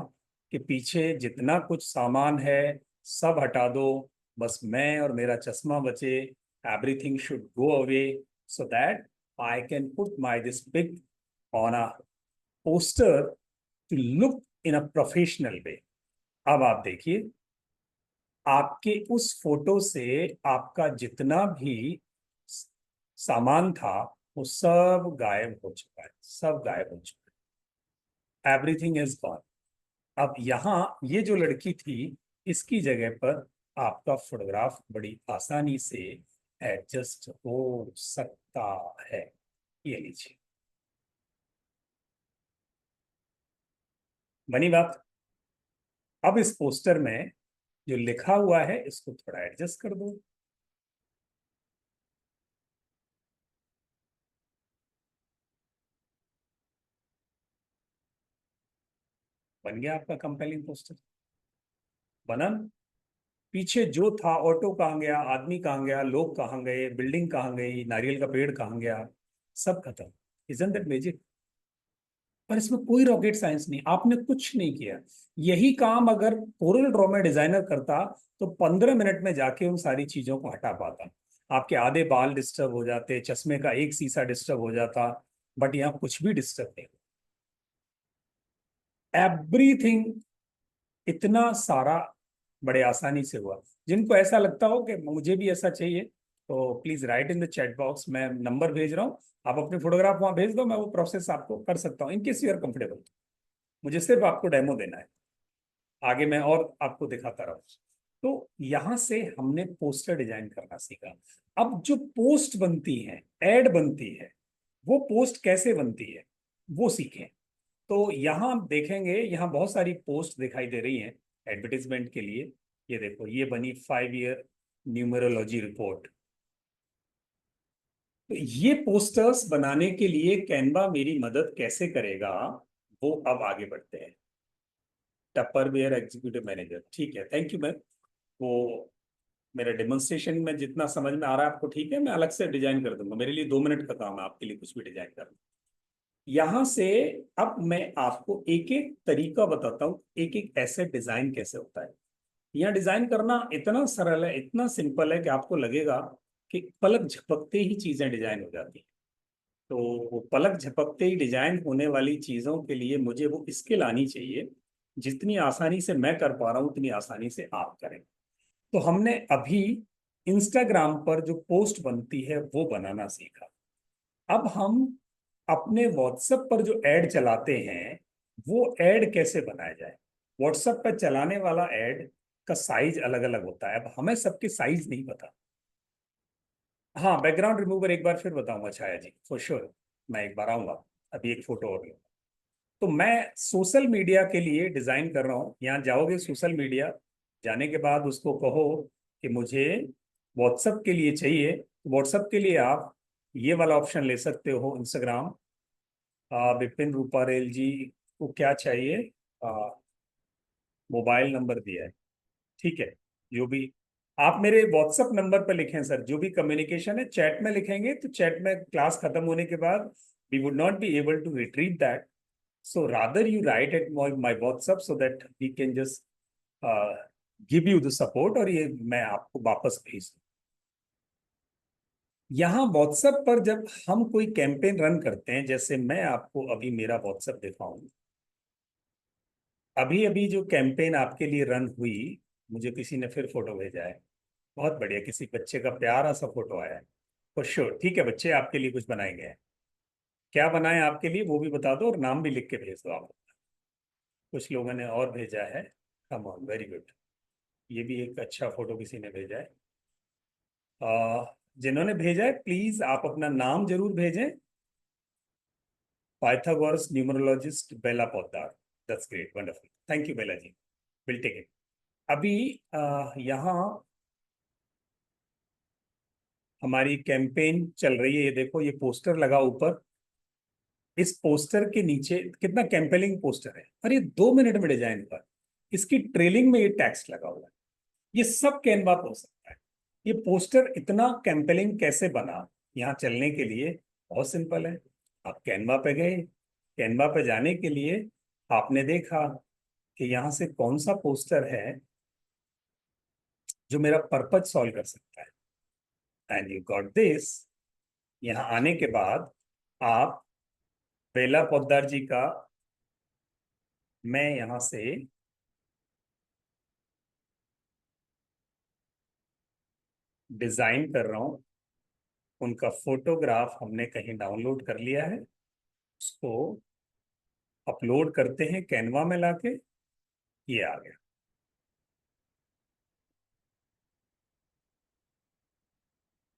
कि पीछे जितना कुछ सामान है सब हटा दो, बस मैं और मेरा चश्मा बचे। Everything should go away so that I can put my this pic on a poster to look in a professional way. अब आप देखिए, आपके उस फोटो से आपका जितना भी सामान था वो सब गायब हो चुका है, सब गायब हो चुका है। Everything is gone. अब यहाँ ये जो लड़की थी, इसकी जगह पर आपका फोटोग्राफ बड़ी आसानी से एडजस्ट हो सकता है। ये लीजिए, बनी बात। अब इस पोस्टर में जो लिखा हुआ है इसको थोड़ा एडजस्ट कर दो। बन गया आपका कंपेलिंग पोस्टर। बना ना? पीछे जो था, ऑटो कहाँ गया, आदमी कहाँ गया, लोग कहाँ गए, बिल्डिंग कहाँ गई, नारियल का पेड़ कहाँ गया, सब खत्म। Isn't that magic? पर इसमें कोई रॉकेट साइंस नहीं, आपने कुछ नहीं किया। यही काम अगर कोरल ड्रॉ में डिजाइनर करता तो 15 मिनट में जाके उन सारी चीजों को हटा पाता। आपके आधे बाल डिस्टर्ब हो जाते, चश्मे का एक शीशा डिस्टर्ब हो जाता, बट यहाँ कुछ भी डिस्टर्ब नहीं। एवरीथिंग इतना सारा बड़े आसानी से हुआ। जिनको ऐसा लगता हो कि मुझे भी ऐसा चाहिए, तो please right in the chat box, मैं नंबर भेज रहा हूँ, आप अपने फोटोग्राफ वहां भेज दो, मैं वो प्रोसेस आपको कर सकता हूँ, इनकेस यू आर कंफर्टेबल। मुझे सिर्फ आपको डेमो देना है, आगे मैं और आपको दिखाता रहूँ। तो यहाँ से हमने पोस्टर डिजाइन करना सीखा। अब जो पोस्ट बनती है, एड बनती है, वो पोस्ट कैसे बनती है वो सीखें। तो यहाँ आप देखेंगे, यहाँ बहुत सारी पोस्ट दिखाई दे रही हैं एडवर्टीजमेंट के लिए। ये देखो, ये बनी 5 ईयर न्यूमरोलॉजी रिपोर्ट। तो ये पोस्टर्स बनाने के लिए कैनवा मेरी मदद कैसे करेगा, वो अब आगे बढ़ते हैं। टप्परवेयर एग्जीक्यूटिव मैनेजर, ठीक है, थैंक यू मैम। वो मेरा डेमोन्स्ट्रेशन में जितना समझ में आ रहा है आपको, ठीक है, मैं अलग से डिजाइन कर दूंगा, मेरे लिए 2 मिनट का काम है आपके लिए कुछ भी डिजाइन करना। यहां से अब मैं आपको एक एक तरीका बताता हूँ, एक एक एसेट डिजाइन कैसे होता है। यह डिजाइन करना इतना सरल है, इतना सिंपल है कि आपको लगेगा कि पलक झपकते ही चीजें डिजाइन हो जाती हैं। तो वो पलक झपकते ही डिजाइन होने वाली चीजों के लिए मुझे वो स्किल आनी चाहिए। जितनी आसानी से मैं कर पा रहा हूं उतनी आसानी से आप करें। तो हमने अभी इंस्टाग्राम पर जो पोस्ट बनती है वो बनाना सीखा। अब हम अपने व्हाट्सएप पर जो ऐड चलाते हैं, वो ऐड कैसे बनाया जाए। व्हाट्सएप पर चलाने वाला ऐड का साइज अलग अलग होता है, अब हमें सबके साइज नहीं पता। हाँ, बैकग्राउंड रिमूवर एक बार फिर बताऊंगा छाया जी, फॉर श्योर। मैं एक बार आऊंगा, अभी एक फोटो और लूंगा। तो मैं सोशल मीडिया के लिए डिजाइन कर रहा हूँ। यहाँ जाओगे सोशल मीडिया, जाने के बाद उसको कहो कि मुझे व्हाट्सएप के लिए चाहिए। व्हाट्सएप के लिए आप ये वाला ऑप्शन ले सकते हो, इंस्टाग्राम। विपिन रूपारेल जी को क्या चाहिए, मोबाइल नंबर दिया है, ठीक है। जो भी आप मेरे व्हाट्सएप नंबर पर लिखें सर, जो भी कम्युनिकेशन है चैट में लिखेंगे, तो चैट में क्लास खत्म होने के बाद we would not be able to retrieve that. So rather you write at my WhatsApp so that we can just give you the support, और ये मैं आपको वापस भेज दूँ। यहाँ व्हाट्सएप पर जब हम कोई कैंपेन रन करते हैं, जैसे मैं आपको अभी मेरा व्हाट्सएप दिखाऊं, अभी अभी जो कैंपेन आपके लिए रन हुई, मुझे किसी ने फिर फोटो भेजा है, बहुत बढ़िया, किसी बच्चे का प्यारा सा फोटो आया है। फॉर श्योर, ठीक है बच्चे, आपके लिए कुछ बनाए गए हैं। क्या बनाए आपके लिए वो भी बता दो, और नाम भी लिख के भेज दो आप। कुछ लोगों ने और भेजा है, कम ऑन, वेरी गुड। ये भी एक अच्छा फोटो किसी ने भेजा है। जिन्होंने भेजा है प्लीज आप अपना नाम जरूर भेजें। Pythagoras numerologist Bela Poddar, that's great, wonderful, thank you Bela ji, will take it. अभी यहाँ हमारी कैंपेन चल रही है, ये देखो ये पोस्टर लगा ऊपर। इस पोस्टर के नीचे कितना कैंपेनिंग पोस्टर है, और ये 2 मिनट में डिजाइन हुआ। इसकी ट्रेलिंग में ये टेक्स्ट लगा हुआ है। ये सब कैनवा पर हो सकता है। ये पोस्टर इतना कैंपेनिंग कैसे बना, यहाँ चलने के लिए बहुत सिंपल है। आप कैनवा पे गए, कैनवा पे जाने के लिए आपने देखा कि यहाँ से कौन सा पोस्टर है जो मेरा पर्पज सॉल्व कर सकता है, एंड यू गॉट दिस। यहाँ आने के बाद आप बेला पोद्दार जी का, मैं यहाँ से डिजाइन कर रहा हूँ। उनका फोटोग्राफ हमने कहीं डाउनलोड कर लिया है, उसको अपलोड करते हैं कैनवा में लाके। ये आ गया।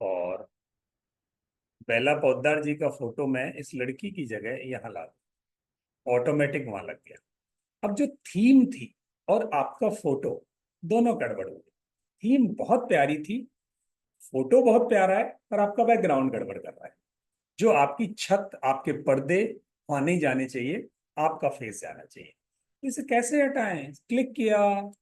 और बेला पोद्दार जी का फोटो मैं इस लड़की की जगह यहाँ ला, ऑटोमेटिक वहां लग गया। अब जो थीम थी और आपका फोटो, दोनों गड़बड़ हो गई। थीम बहुत प्यारी थी, फोटो बहुत प्यारा है, और आपका बैकग्राउंड गड़बड़ कर रहा है। जो आपकी छत, आपके पर्दे वहां नहीं जाने चाहिए, आपका फेस जाना चाहिए। इसे कैसे हटाएं? क्लिक किया,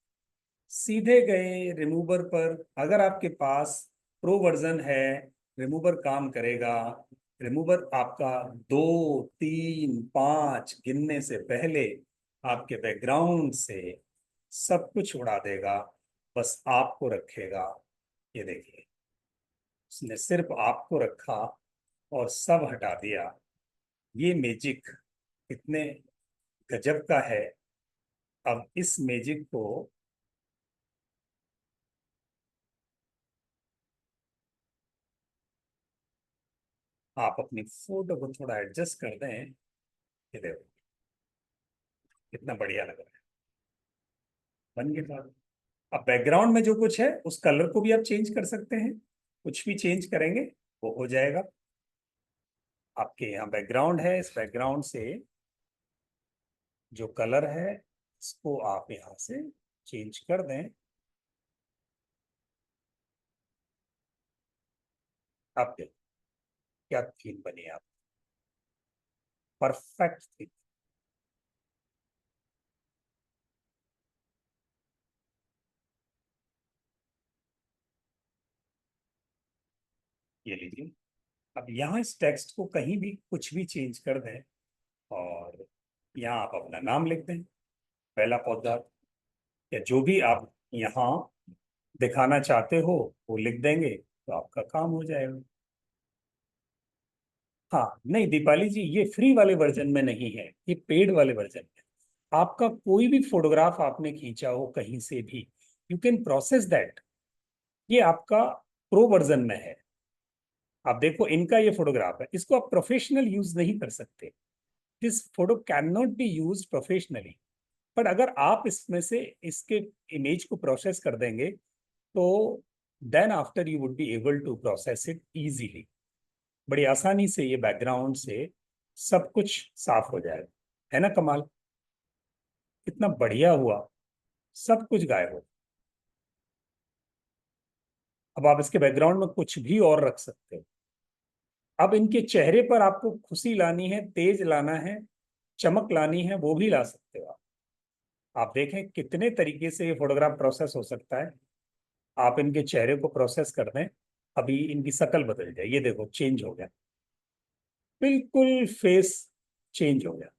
सीधे गए रिमूवर पर। अगर आपके पास प्रो वर्जन है, रिमूवर काम करेगा। रिमूवर आपका 2 3 5 गिनने से पहले आपके बैकग्राउंड से सब कुछ उड़ा देगा, बस आपको रखेगा। ये देखिए, उसने सिर्फ आपको रखा और सब हटा दिया। ये मैजिक कितने गजब का है। अब इस मैजिक को आप अपनी फोटो को थोड़ा एडजस्ट कर दें। ये देखो कितना बढ़िया लग रहा है, बन गया। अब बैकग्राउंड में जो कुछ है उस कलर को भी आप चेंज कर सकते हैं। कुछ भी चेंज करेंगे वो हो जाएगा। आपके यहाँ बैकग्राउंड है, इस बैकग्राउंड से जो कलर है इसको आप यहाँ से चेंज कर दें। अब देखो क्या थीम बनी आप, परफेक्ट थीम। ये लीजिए। अब यहाँ इस टेक्स्ट को कहीं भी कुछ भी चेंज कर दें, और यहाँ आप अपना नाम लिख दें, पहला पौधा, या जो भी आप यहाँ दिखाना चाहते हो वो लिख देंगे तो आपका काम हो जाएगा। हाँ नहीं दीपाली जी, ये फ्री वाले वर्जन में नहीं है, ये पेड वाले वर्जन में। आपका कोई भी फोटोग्राफ आपने खींचा हो कहीं से भी, यू कैन प्रोसेस दैट। ये आपका प्रो वर्जन में है। आप देखो इनका ये फोटोग्राफ है, इसको आप प्रोफेशनल यूज नहीं कर सकते। This photo can not be use professionally. But अगर आप इसमें से इसके इमेज को प्रोसेस कर देंगे तो then after you would be able to process it easily. बड़ी आसानी से ये बैकग्राउंड से सब कुछ साफ हो जाएगा। है ना कमाल? कितना बढ़िया हुआ, सब कुछ गायब हो। अब आप इसके बैकग्राउंड में कुछ भी और रख सकते हो। अब इनके चेहरे पर आपको खुशी लानी है, तेज लाना है, चमक लानी है, वो भी ला सकते हो आप देखें कितने तरीके से ये फोटोग्राफ प्रोसेस हो सकता है। आप इनके चेहरे को प्रोसेस कर दें, अभी इनकी शक्ल बदल जाए। ये देखो चेंज हो गया, बिल्कुल फेस चेंज हो गया।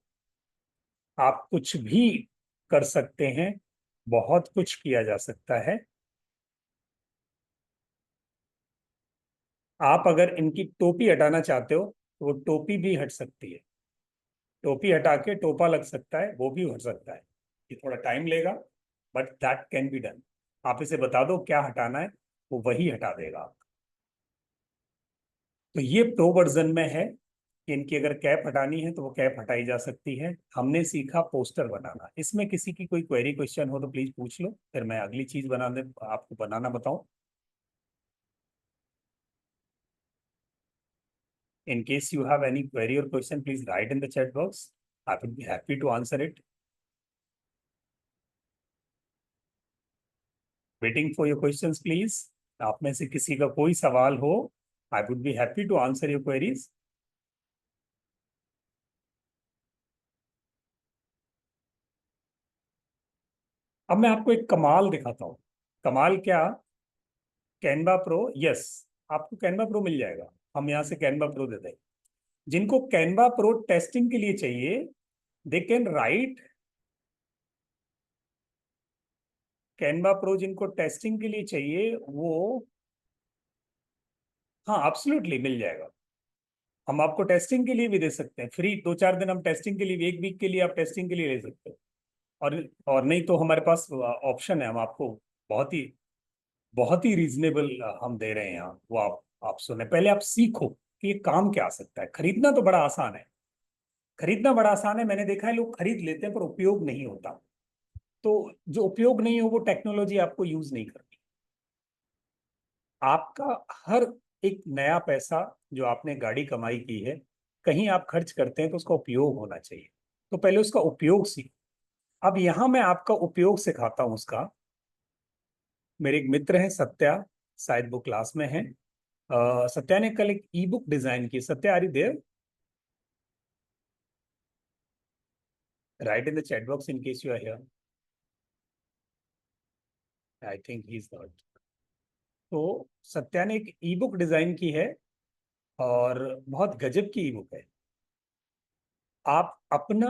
आप कुछ भी कर सकते हैं, बहुत कुछ किया जा सकता है। आप अगर इनकी टोपी हटाना चाहते हो तो वो टोपी भी हट सकती है। टोपी हटा के टोपा लग सकता है, वो भी हट सकता है। ये थोड़ा टाइम लेगा, but that can be done. आप इसे बता दो क्या हटाना है, वो वही हटा देगा। तो ये प्रो वर्जन में है कि इनकी अगर कैप हटानी है तो वो कैप हटाई जा सकती है। हमने सीखा पोस्टर बनाना। इसमें किसी की कोई क्वेरी क्वेश्चन हो तो प्लीज पूछ लो, फिर मैं अगली चीज आपको बनाना बताऊं। In case you have any query or question, please write in the chat box. I would be happy to answer it. Waiting for your questions, please. आप में से किसी का कोई सवाल हो, I would be happy to answer your queries. अब मैं आपको एक कमाल दिखाता हूँ। कमाल क्या? कैनवा प्रो, यस, आपको कैनवा प्रो मिल जाएगा। हम यहाँ से कैनवा प्रो दे दें। जिनको कैनवा प्रो टेस्टिंग के लिए चाहिए, they can write. Canva pro जिनको टेस्टिंग के लिए चाहिए वो, हाँ एब्सोल्युटली मिल जाएगा। हम आपको टेस्टिंग के लिए भी दे सकते हैं फ्री। 2 4 दिन हम टेस्टिंग के लिए, एक वीक के लिए आप टेस्टिंग के लिए ले सकते हो। और नहीं तो हमारे पास ऑप्शन है, हम आपको बहुत ही रीजनेबल हम दे रहे हैं यहाँ। वो आप सुने, पहले आप सीखो कि ये काम क्या आ सकता है। खरीदना तो बड़ा आसान है, खरीदना बड़ा आसान है। मैंने देखा है लोग खरीद लेते हैं पर उपयोग नहीं होता। तो जो उपयोग नहीं हो वो टेक्नोलॉजी आपको यूज नहीं करनी। आपका हर एक नया पैसा जो आपने गाड़ी कमाई की है, कहीं आप खर्च करते हैं तो उसका उपयोग होना चाहिए। तो पहले उसका उपयोग सीखो। अब यहां मैं आपका उपयोग सिखाता हूं उसका। मेरे एक मित्र हैं सत्या, शायद वो क्लास में है। सत्या ने कल एक ई बुक डिजाइन की। Satya, are you there? Write in the chat box in case you are here. I think he is not. तो सत्या ने एक ई बुक डिजाइन की है, और बहुत गजब की ई बुक है। आप अपना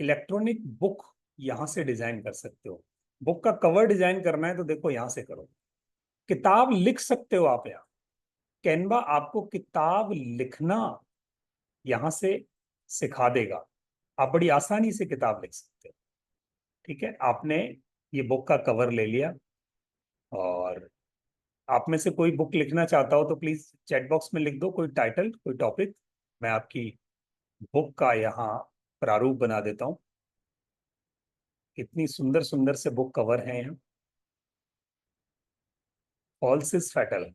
इलेक्ट्रॉनिक बुक यहां से डिजाइन कर सकते हो। बुक का कवर डिजाइन करना है तो देखो यहां से करो। किताब लिख सकते हो आप यहाँ। कैनवा आपको किताब लिखना यहां से सिखा देगा। आप बड़ी आसानी से किताब लिख सकते हो। ठीक है, आपने ये बुक का कवर ले लिया, और आप में से कोई बुक लिखना चाहता हो तो प्लीज चैट बॉक्स में लिख दो कोई टाइटल, कोई टॉपिक। मैं आपकी बुक का यहाँ प्रारूप बना देता हूँ। इतनी सुंदर सुंदर से बुक कवर हैं यहाँ। Falls is fatal.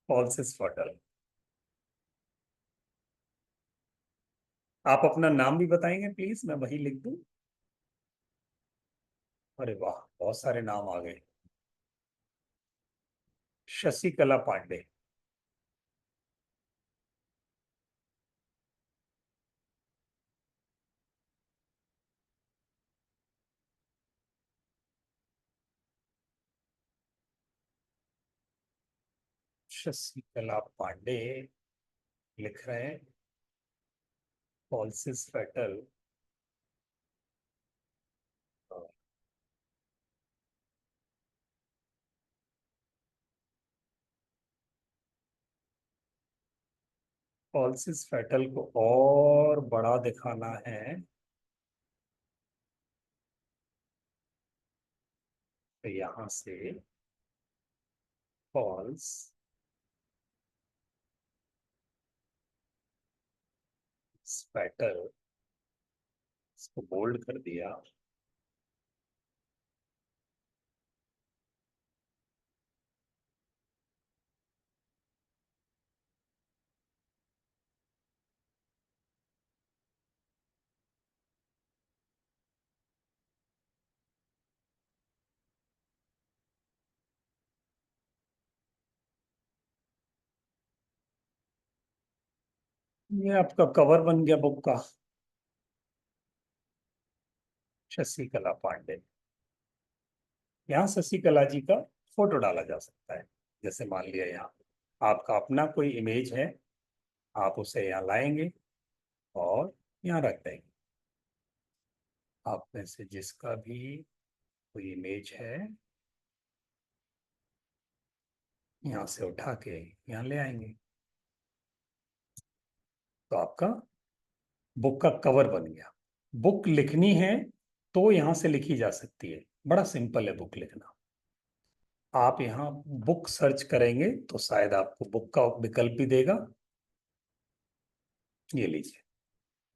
Falls is fatal. आप अपना नाम भी बताएंगे प्लीज, मैं वही लिख दूं। अरे वाह, बहुत सारे नाम आ गए। शशिकला पांडे। शशिकला पांडे लिख रहे हैं। Falls is fatal. Falls is fatal को और बड़ा दिखाना है तो यहां से फॉल्स फैटल, इसको बोल्ड कर दिया। ये आपका कवर बन गया बुक का। शशिकला पांडे। यहाँ शशिकला जी का फोटो डाला जा सकता है। जैसे मान लिया यहाँ आपका अपना कोई इमेज है, आप उसे यहाँ लाएंगे और यहाँ रख देंगे। आप में से जिसका भी कोई इमेज है, यहाँ से उठा के यहाँ ले आएंगे, तो आपका बुक का कवर बन गया। बुक लिखनी है तो यहाँ से लिखी जा सकती है। बड़ा सिंपल है बुक लिखना। आप यहाँ बुक सर्च करेंगे तो शायद आपको बुक का विकल्प भी देगा। ये लीजिए,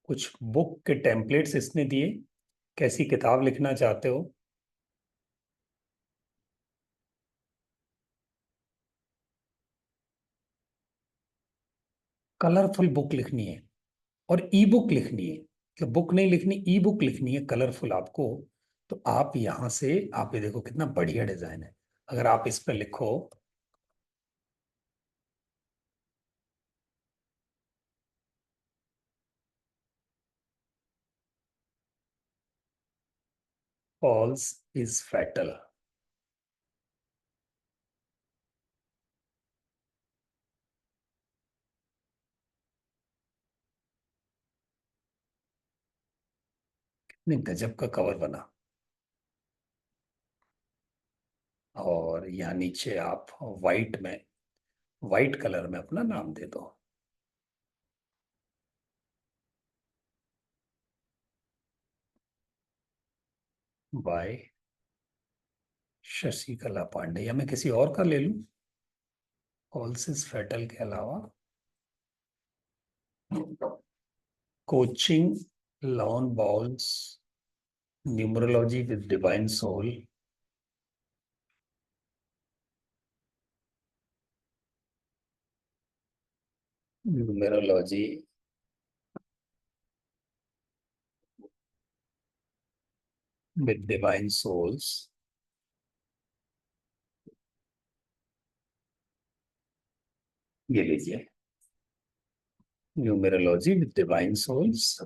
कुछ बुक के टेम्पलेट्स इसने दिए। कैसी किताब लिखना चाहते हो? कलरफुल बुक लिखनी है, और ई बुक लिखनी है। कि बुक नहीं लिखनी, ई बुक लिखनी है कलरफुल आपको। तो आप यहाँ से, आप ये देखो कितना बढ़िया डिजाइन है। अगर आप इस पे लिखो फॉल्स इज फैटल। कितने गजब का कवर बना। और यहाँ नीचे आप वाइट में, वाइट कलर में अपना नाम दे दो। बाय शशिकला पांडे, या मैं किसी और का ले लूं? होल्सिस फेटल के अलावा coaching, lawn balls, numerology with divine soul, numerology with divine souls, ये लीजिए, न्यूमरोलॉजी विद डिवाइन सोल्स।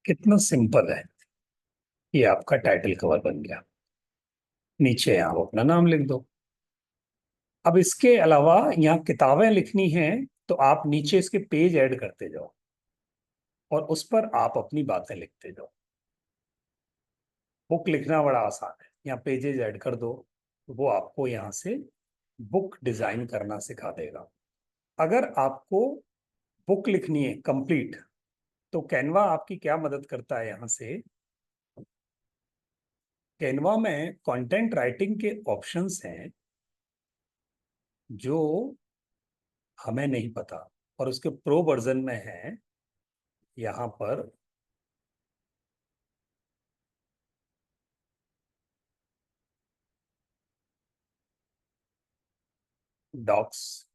कितना सिंपल है, ये आपका टाइटल कवर बन गया। नीचे आप अपना नाम लिख दो। अब इसके अलावा यहाँ किताबें लिखनी हैं, तो आप नीचे इसके पेज ऐड करते जाओ और उस पर आप अपनी बातें लिखते जाओ। बुक लिखना बड़ा आसान है, यहाँ पेजेज ऐड कर दो, वो आपको यहाँ से बुक डिजाइन करना सिखा देगा। अगर आपको बुक लिखनी है कंप्लीट, तो कैनवा आपकी क्या मदद करता है यहाँ से। कैनवा में कंटेंट राइटिंग के ऑप्शंस हैं जो हमें नहीं पता, और उसके प्रो वर्जन में है यहाँ पर डॉक्स,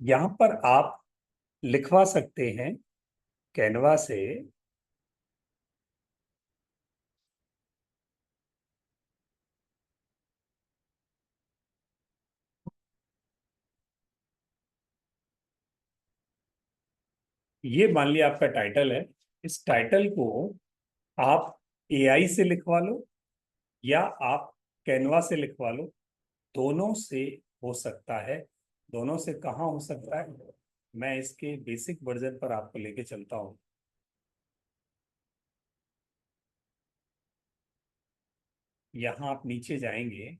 यहाँ पर आप लिखवा सकते हैं कैनवा से। ये मान लिया आपका टाइटल है, इस टाइटल को आप एआई से लिखवा लो या आप कैनवा से लिखवा लो, दोनों से हो सकता है। दोनों से कहाँ हो सकता है, मैं इसके बेसिक वर्जन पर आपको लेके चलता हूँ। यहाँ आप नीचे जाएंगे,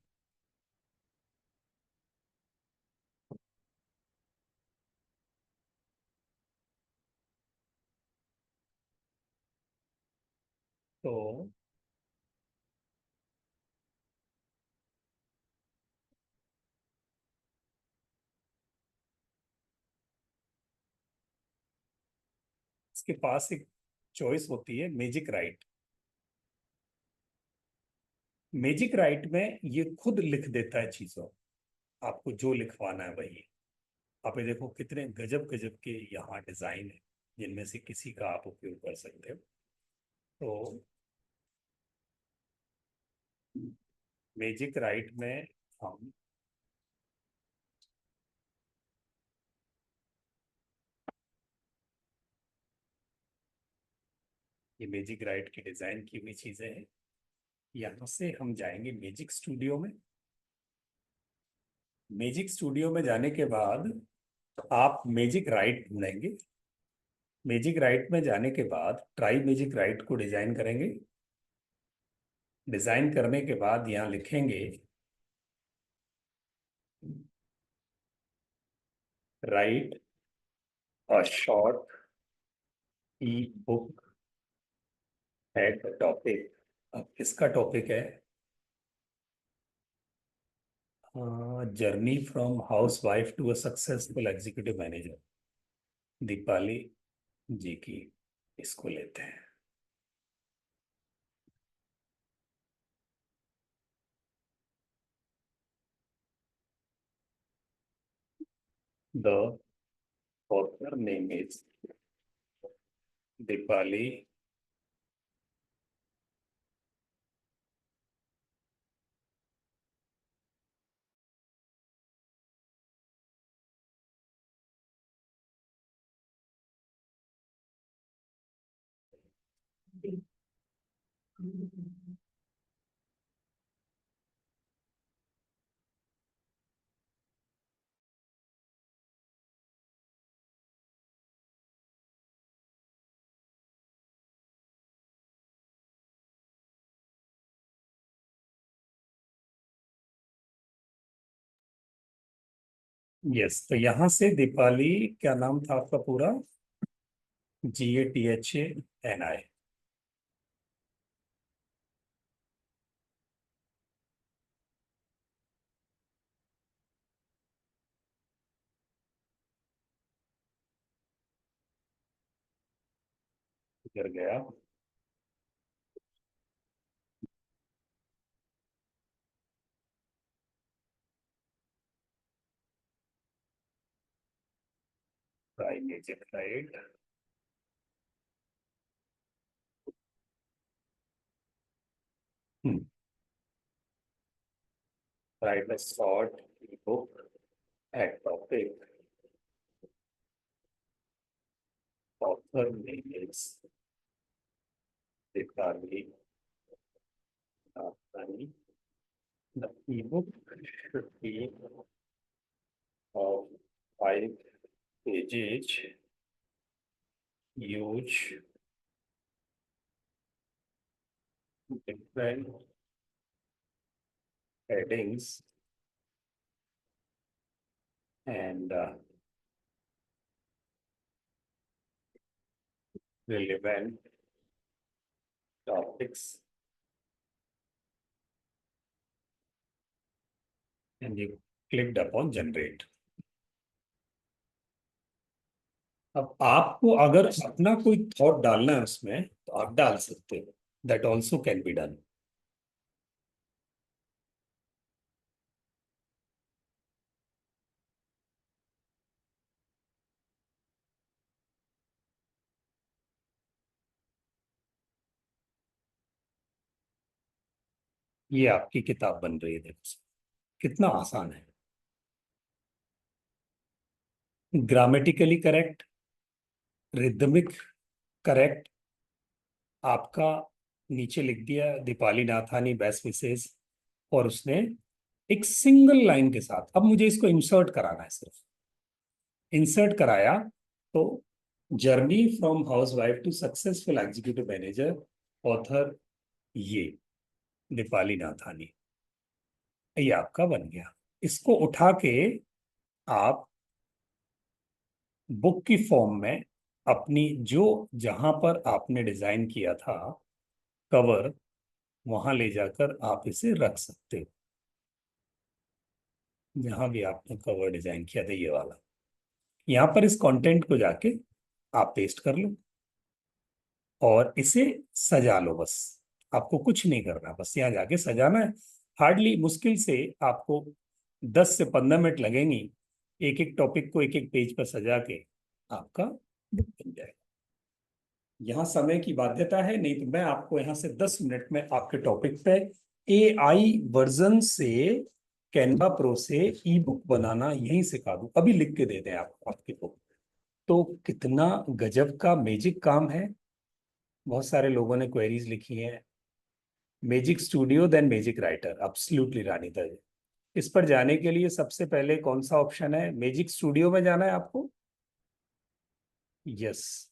तो इसके पास एक चॉइस होती है मैजिक राइट। मैजिक राइट में ये खुद लिख देता है चीजों, आपको जो लिखवाना है वही। आप ये देखो कितने गजब गजब के यहाँ डिजाइन है, जिनमें से किसी का आप उपयोग कर सकते हो। तो मैजिक राइट में हम ये मैजिक राइट की डिजाइन की हुई चीजें हैं। यहाँ से हम जाएंगे मैजिक स्टूडियो में। मैजिक स्टूडियो में जाने के बाद आप मैजिक राइट ढूंढेंगे। मैजिक राइट में जाने के बाद ट्राई मैजिक राइट को डिजाइन करेंगे। डिजाइन करने के बाद यहाँ लिखेंगे write a short e book at topic. अब किसका टॉपिक है, journey from housewife to a successful executive manager, Deepali ji की। इसको लेते हैं। The author name is Deepali yes, तो यहां से दीपाली, क्या नाम था आपका पूरा? GATHANI। कर गया। प्राइमेज write. Write a short book at topic, author name is Deepali Nathani. The ebook should be of 5 pages, use different headings and relevant topics, and you clicked upon generate. अब आपको अगर अपना कोई थॉट डालना है उसमें तो आप डाल सकते हो, that also can be done. ये आपकी किताब बन रही है, देखो कितना आसान है। ग्रामेटिकली करेक्ट, रिदमिक करेक्ट, आपका नीचे लिख दिया दीपाली नाथानी बेस्ट विशेष, और उसने एक सिंगल लाइन के साथ, अब मुझे इसको इंसर्ट कराना है, सिर्फ इंसर्ट कराया तो journey from housewife to successful executive manager, author ये दीपाली नाथानी, ये आपका बन गया। इसको उठा के आप बुक की फॉर्म में अपनी, जो जहां पर आपने डिजाइन किया था कवर, वहां ले जाकर आप इसे रख सकते हो, जहां भी आपने कवर डिजाइन किया था ये वाला। यहाँ पर इस कंटेंट को जाके आप पेस्ट कर लो और इसे सजा लो बस। आपको कुछ नहीं करना, बस यहाँ जाके सजाना है। हार्डली, मुश्किल से आपको 10 से 15 मिनट लगेंगी एक एक टॉपिक को एक एक पेज पर सजा के आपका बुक बन जाएगा। यहाँ समय की बाध्यता है, नहीं तो मैं आपको यहाँ से 10 मिनट में आपके टॉपिक पे AI वर्जन से, कैनवा प्रो से ई बुक बनाना यहीं सिखा दूं, अभी लिख के दे दें आप आपके बुक। तो कितना गजब का मैजिक काम है। बहुत सारे लोगों ने क्वेरीज लिखी हैं, magic studio then magic writer, absolutely Rani दर। इस पर जाने के लिए सबसे पहले कौन सा ऑप्शन है? मैजिक स्टूडियो में जाना है आपको। यस।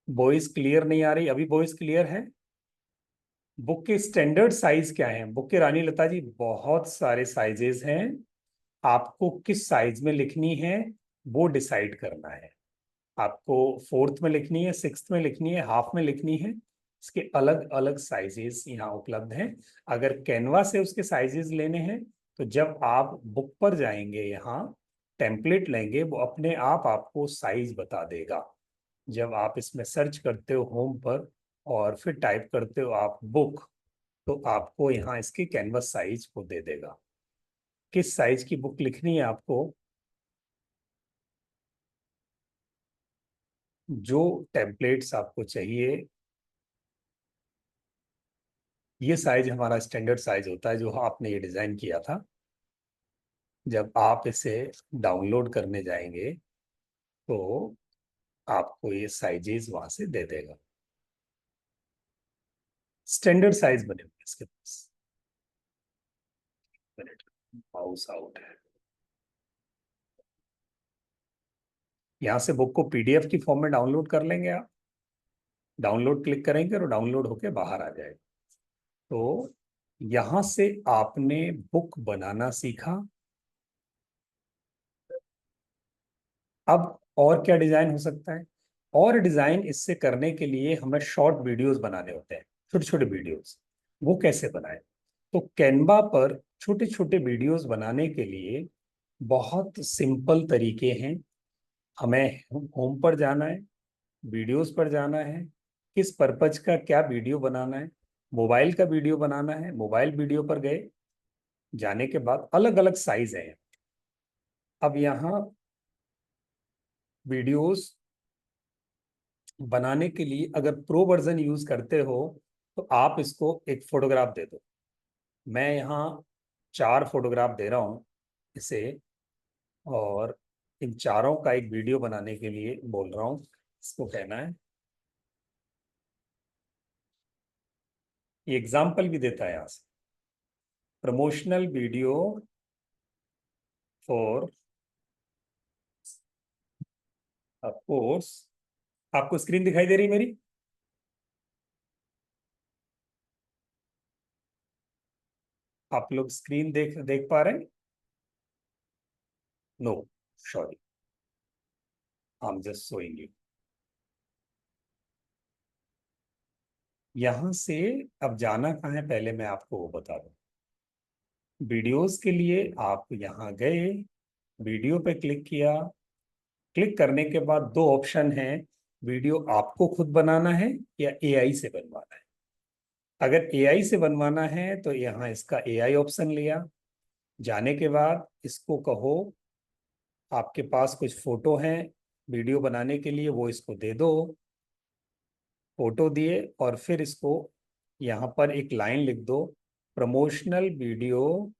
वॉइस क्लियर नहीं आ रही, अभी वॉइस क्लियर है? बुक के स्टैंडर्ड साइज क्या है बुक के, रानी लता जी? बहुत सारे साइजेस हैं, आपको किस साइज में लिखनी है वो डिसाइड करना है। आपको फोर्थ में लिखनी है, सिक्स्थ में लिखनी है, हाफ में लिखनी है, इसके अलग अलग साइजेस यहाँ उपलब्ध हैं। अगर कैनवा से उसके साइजेस लेने हैं तो जब आप बुक पर जाएंगे, यहाँ टेम्पलेट लेंगे, वो अपने आप आपको साइज बता देगा। जब आप इसमें सर्च करते हो होम पर और फिर टाइप करते हो आप बुक, तो आपको यहाँ इसके कैनवस साइज को दे देगा। किस साइज की बुक लिखनी है आपको, जो टेम्पलेट्स आपको चाहिए, ये साइज हमारा स्टैंडर्ड साइज होता है जो आपने ये डिजाइन किया था। जब आप इसे डाउनलोड करने जाएंगे तो आपको ये साइजेस वहां से दे देगा, स्टैंडर्ड साइज बने हुए इसके पास। माउस आउट है। यहाँ से बुक को PDF की फॉर्म में डाउनलोड कर लेंगे आप। डाउनलोड क्लिक करेंगे और डाउनलोड होके बाहर आ जाएगा। तो यहाँ से आपने बुक बनाना सीखा, अब और क्या डिजाइन हो सकता है? और डिजाइन इससे करने के लिए हमें शॉर्ट वीडियोस बनाने होते हैं, छोटे छोटे वीडियोस। वो कैसे बनाएं? तो कैनवा पर छोटे छोटे वीडियोस बनाने के लिए बहुत सिंपल तरीके हैं। हमें होम पर जाना है, वीडियोस पर जाना है, किस पर्पज का क्या वीडियो बनाना है। मोबाइल का वीडियो बनाना है, मोबाइल वीडियो पर गए, जाने के बाद अलग अलग साइज है। अब यहाँ वीडियोस बनाने के लिए अगर प्रो वर्जन यूज करते हो तो आप इसको एक फोटोग्राफ दे दो। मैं यहाँ 4 फोटोग्राफ दे रहा हूँ इसे, और इन चारों का एक वीडियो बनाने के लिए बोल रहा हूँ। इसको कहना है, ये एग्जाम्पल भी देता है यहाँ से, प्रमोशनल वीडियो फॉर कोर्स। आपको स्क्रीन दिखाई दे रही है मेरी? आप लोग स्क्रीन देख देख पा रहे हैं? No, sorry, I am just showing you. यहां से अब जाना कहाँ है, पहले मैं आपको वो बता दूं। वीडियोस के लिए आप यहाँ गए, वीडियो पे क्लिक किया। क्लिक करने के बाद दो ऑप्शन हैं, वीडियो आपको खुद बनाना है या एआई से बनवाना है। अगर एआई से बनवाना है तो यहाँ इसका एआई ऑप्शन लिया। जाने के बाद इसको कहो आपके पास कुछ फोटो हैं वीडियो बनाने के लिए, वो इसको दे दो। फोटो दिए और फिर इसको यहाँ पर एक लाइन लिख दो, promotional video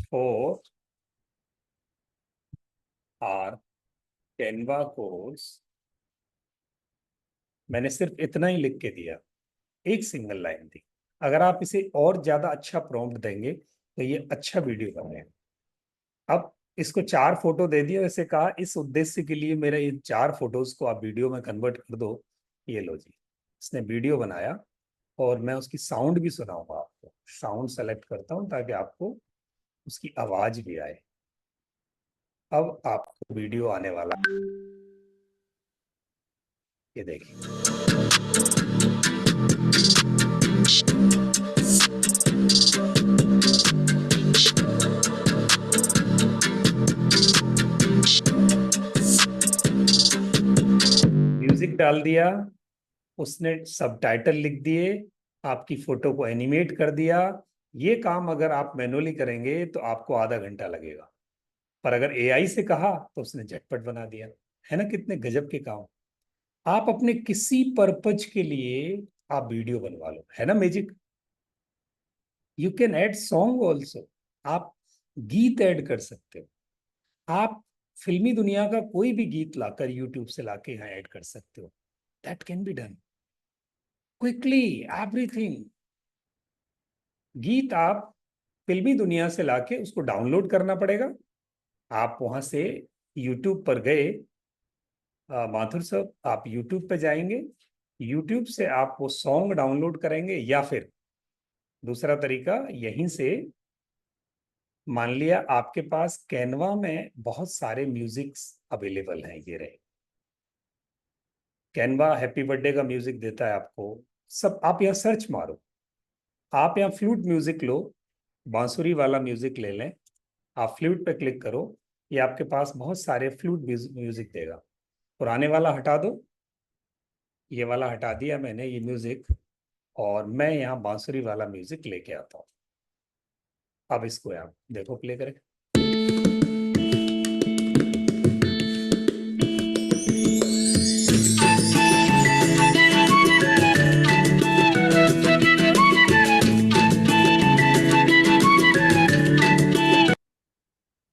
for our Canva course. मैंने सिर्फ इतना ही लिख के दिया, एक सिंगल लाइन दी। अगर आप इसे और ज्यादा अच्छा प्रॉम्प्ट देंगे तो ये अच्छा वीडियो बनेगा। अब इसको 4 फोटो दे दिया, वैसे कहा इस उद्देश्य के लिए मेरे इन 4 फोटोज को आप वीडियो में कन्वर्ट कर दो। ये लो जी, इसने वीडियो बनाया। और मैं उसकी साउंड भी सुनाऊंगा आपको। साउंड सेलेक्ट करता हूं ताकि आपको उसकी आवाज भी आए। अब आपको वीडियो आने वाला है, ये देखिए। म्यूजिक डाल दिया, उसने सबटाइटल लिख दिए, आपकी फोटो को एनिमेट कर दिया। ये काम अगर आप मैनुअली करेंगे तो आपको आधा घंटा लगेगा, पर अगर एआई से कहा तो उसने झटपट बना दिया। है ना, कितने गजब के काम। आप अपने किसी पर्पज के लिए आप वीडियो बनवा लो, है ना magic. You can add song also. आप गीत ऐड कर सकते हो। आप फिल्मी दुनिया का कोई भी गीत लाकर यूट्यूब से लाके यहाँ ऐड कर सकते हो। That can be done quickly, everything. गीत आप फिल्मी दुनिया से लाके उसको डाउनलोड करना पड़ेगा। आप वहां से यूट्यूब पर गए, माथुर साहब आप यूट्यूब पे जाएंगे, यूट्यूब से आप वो सॉन्ग डाउनलोड करेंगे, या फिर दूसरा तरीका यहीं से, मान लिया आपके पास कैनवा में बहुत सारे म्यूजिक्स अवेलेबल हैं, ये रहे। कैनवा हैप्पी बर्थडे का म्यूजिक देता है आपको। सब आप यहाँ सर्च मारो, आप यहाँ फ्लूट म्यूजिक लो, बांसुरी वाला म्यूजिक ले लें। आप फ्लूट पे क्लिक करो, ये आपके पास बहुत सारे फ्लूट म्यूजिक देगा। पुराने वाला हटा दो, ये वाला हटा दिया मैंने ये म्यूजिक, और मैं यहाँ बांसुरी वाला म्यूजिक लेके आता हूँ। अब इसको आप देखो, प्ले करें।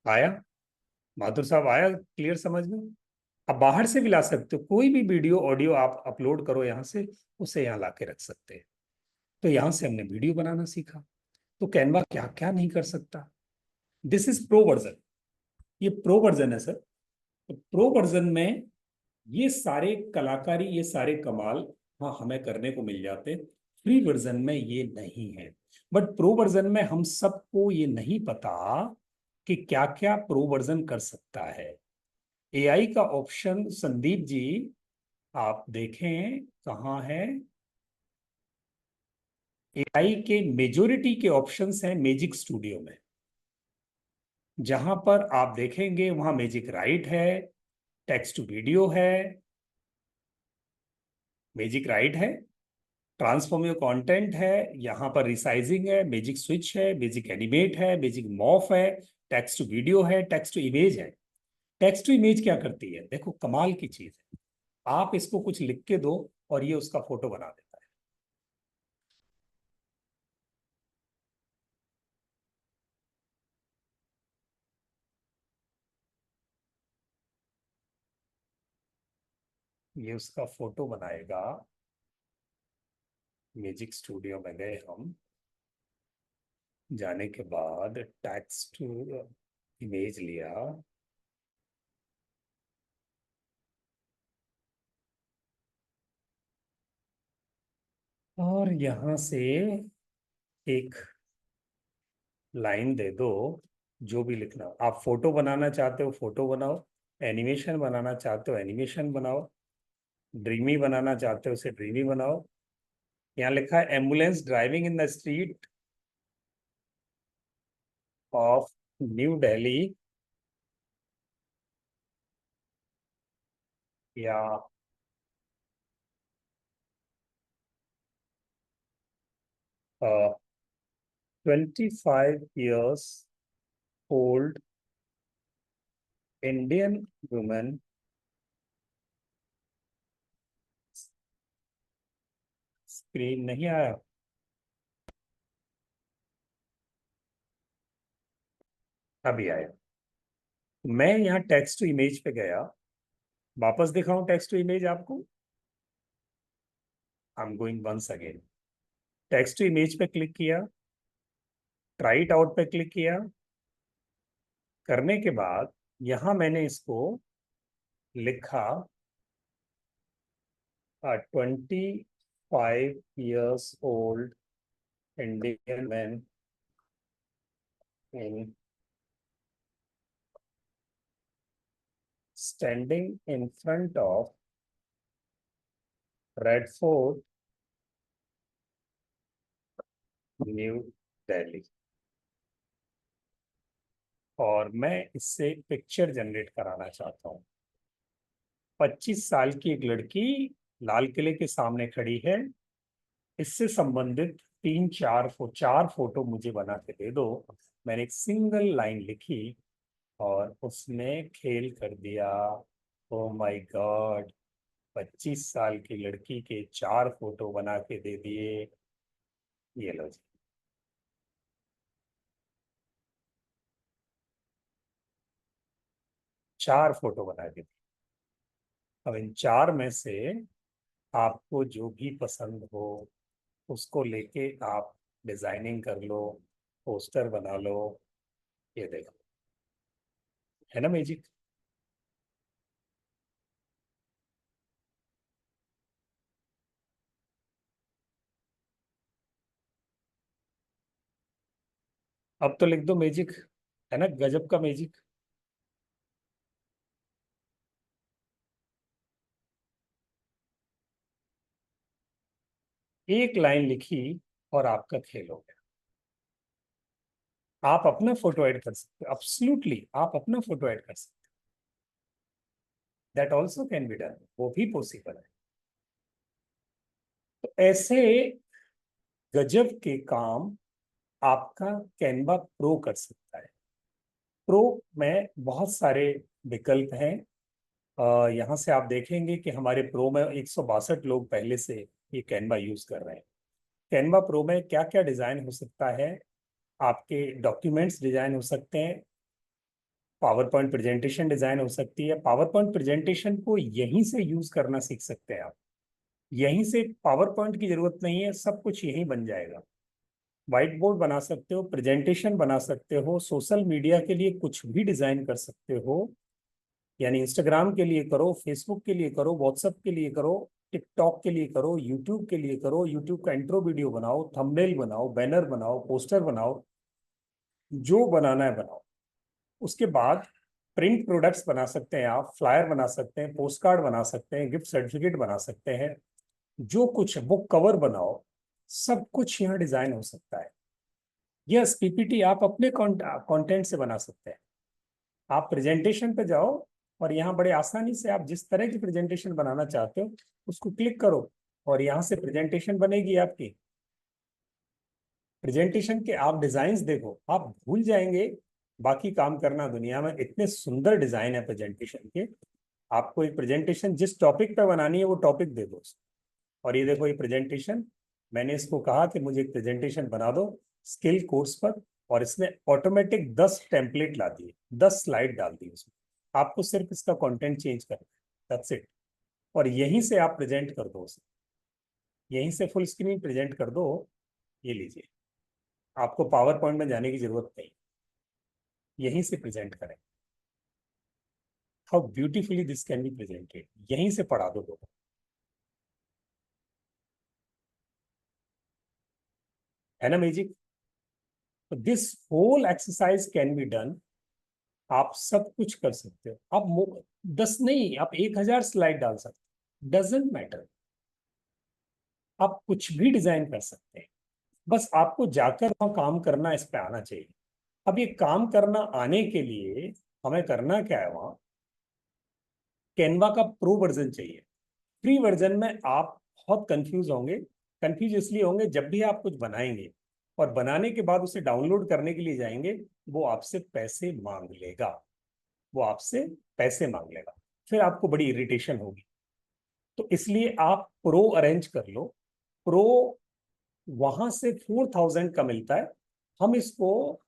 आया माधुर साहब, आया क्लियर समझ में? आप बाहर से भी ला सकते हो, कोई भी वीडियो ऑडियो आप अपलोड करो यहाँ से, उसे यहाँ ला के रख सकते हैं। तो यहाँ से हमने वीडियो बनाना सीखा। तो कैनवा क्या क्या नहीं कर सकता। दिस इज प्रो वर्जन, ये प्रो वर्जन है सर। तो प्रो वर्जन में ये सारे कलाकारी, ये सारे कमाल हाँ हमें करने को मिल जाते। फ्री वर्जन में ये नहीं है। बट प्रो वर्जन में हम सबको ये नहीं पता कि क्या क्या प्रो वर्जन कर सकता है। एआई का ऑप्शन संदीप जी आप देखें कहाँ है। एआई के मेजोरिटी के ऑप्शंस हैं मैजिक स्टूडियो में। जहां पर आप देखेंगे वहां मैजिक राइट है, टेक्स्ट टू वीडियो है, मैजिक राइट है, ट्रांसफॉर्म योर कंटेंट है, यहाँ पर रिसाइजिंग है, मैजिक स्विच है, मैजिक एनिमेट है, मैजिक मॉफ है, टेक्स्ट टू वीडियो है, टेक्स्ट टू इमेज है। टेक्स्ट टू इमेज क्या करती है, देखो कमाल की चीज है। आप इसको कुछ लिख के दो और ये उसका फोटो बना देता है। ये उसका फोटो बनाएगा। मैजिक स्टूडियो में गए हम, जाने के बाद टेक्स्ट टू इमेज लिया, और यहां से एक लाइन दे दो, जो भी लिखना हो। आप फोटो बनाना चाहते हो फोटो बनाओ, एनिमेशन बनाना चाहते हो एनिमेशन बनाओ, ड्रीमी बनाना चाहते हो उसे ड्रीमी बनाओ। यहाँ लिखा है ambulance driving in the street of new Delhi, या 25 years old Indian women screen नहीं आया, अभी आया। मैं यहाँ टेक्स्ट टू इमेज पे गया, वापस दिखाऊं टेक्स्ट टू इमेज आपको। I am going once again, text to image पे क्लिक किया, ट्राई इट आउट पे क्लिक किया। करने के बाद यहां मैंने इसको लिखा 25 years old Indian man in standing in front of red fort new Delhi. और मैं इससे पिक्चर जनरेट कराना चाहता हूँ। 25 साल की एक लड़की लाल किले के सामने खड़ी है, इससे संबंधित चार फोटो मुझे बना के दे दो। मैंने एक सिंगल लाइन लिखी और उसने खेल कर दिया। ओ माय गॉड, 25 साल की लड़की के 4 फोटो बना के दे दिए। ये लो जी, 4 फोटो बना के दी। अब इन 4 में से आपको जो भी पसंद हो उसको लेके आप डिजाइनिंग कर लो, पोस्टर बना लो। ये देखो, है ना मैजिक। अब तो लिख दो मैजिक, है ना गजब का मैजिक। एक लाइन लिखी और आपका खेल हो गया। आप अपना फोटो ऐड कर सकते हो, एब्सोल्युटली आप अपना फोटो ऐड कर सकते हो, that also can be done, वो भी पॉसिबल है। तो ऐसे गजब के काम आपका कैनवा प्रो कर सकता है। प्रो में बहुत सारे विकल्प हैं। यहाँ से आप देखेंगे कि हमारे प्रो में 162 लोग पहले से ये कैनवा यूज कर रहे हैं। कैनवा प्रो में क्या क्या डिजाइन हो सकता है, आपके डॉक्यूमेंट्स डिजाइन हो सकते हैं, पावर पॉइंट प्रेजेंटेशन डिजाइन हो सकती है। पावर पॉइंट प्रेजेंटेशन को यहीं से यूज करना सीख सकते हैं आप। यहीं से पावर पॉइंट की जरूरत नहीं है, सब कुछ यहीं बन जाएगा। व्हाइट बोर्ड बना सकते हो, प्रेजेंटेशन बना सकते हो, सोशल मीडिया के लिए कुछ भी डिजाइन कर सकते हो। यानी इंस्टाग्राम के लिए करो, फेसबुक के लिए करो, व्हाट्सएप के लिए करो, टिकटॉक के लिए करो, यूट्यूब के लिए करो, यूट्यूब का इंट्रो वीडियो बनाओ, थंबनेल बनाओ, बैनर बनाओ, पोस्टर बनाओ, जो बनाना है बनाओ। उसके बाद प्रिंट प्रोडक्ट्स बना सकते हैं, आप फ्लायर बना सकते हैं, पोस्ट कार्ड बना सकते हैं, गिफ्ट सर्टिफिकेट बना सकते हैं, जो कुछ बुक कवर बनाओ, सब कुछ यहाँ डिजाइन हो सकता है। यस, पीपीटी आप अपने कंटेंट से बना सकते हैं। आप प्रेजेंटेशन पे जाओ और यहाँ बड़े आसानी से आप जिस तरह की प्रेजेंटेशन बनाना चाहते हो उसको क्लिक करो और यहाँ से प्रेजेंटेशन बनेगी आपकी। प्रेजेंटेशन के आप डिजाइन्स देखो, आप भूल जाएंगे बाकी काम करना दुनिया में। इतने सुंदर डिजाइन है प्रेजेंटेशन के। आपको एक प्रेजेंटेशन जिस टॉपिक पे बनानी है वो टॉपिक दे दो उसको। और ये देखो, ये प्रेजेंटेशन, मैंने इसको कहा कि मुझे एक प्रेजेंटेशन बना दो स्किल कोर्स पर, और इसने ऑटोमेटिक 10 टेम्पलेट ला दिए, 10 स्लाइड डाल दी उसमें। आपको सिर्फ इसका कंटेंट चेंज करना है, दैट्स इट। और यहीं से आप प्रेजेंट कर दो उसे, यहीं से फुल स्क्रीन प्रेजेंट कर दो। ये लीजिए, आपको पावर पॉइंट में जाने की जरूरत नहीं, यहीं से प्रेजेंट करें। How beautifully this can be presented, यहीं से पढ़ा दो लोगों। है ना मैजिक? तो this whole exercise can be done. आप सब कुछ कर सकते हो। आप 10 नहीं, आप 1000 स्लाइड डाल सकते हो, डजेंट मैटर। आप कुछ भी डिजाइन कर सकते हैं, बस आपको जाकर वहां काम करना इस पे आना चाहिए। अब ये काम करना आने के लिए हमें करना क्या है, वहां कैनवा का प्रो वर्जन चाहिए। फ्री वर्जन में आप बहुत कंफ्यूज होंगे। कंफ्यूज इसलिए होंगे, जब भी आप कुछ बनाएंगे और बनाने के बाद उसे डाउनलोड करने के लिए जाएंगे, वो आपसे पैसे मांग लेगा, वो आपसे पैसे मांग लेगा, फिर आपको बड़ी इरिटेशन होगी। तो इसलिए आप प्रो अरेंज कर लो। प्रो वहां से 4000 का मिलता है। हम इसको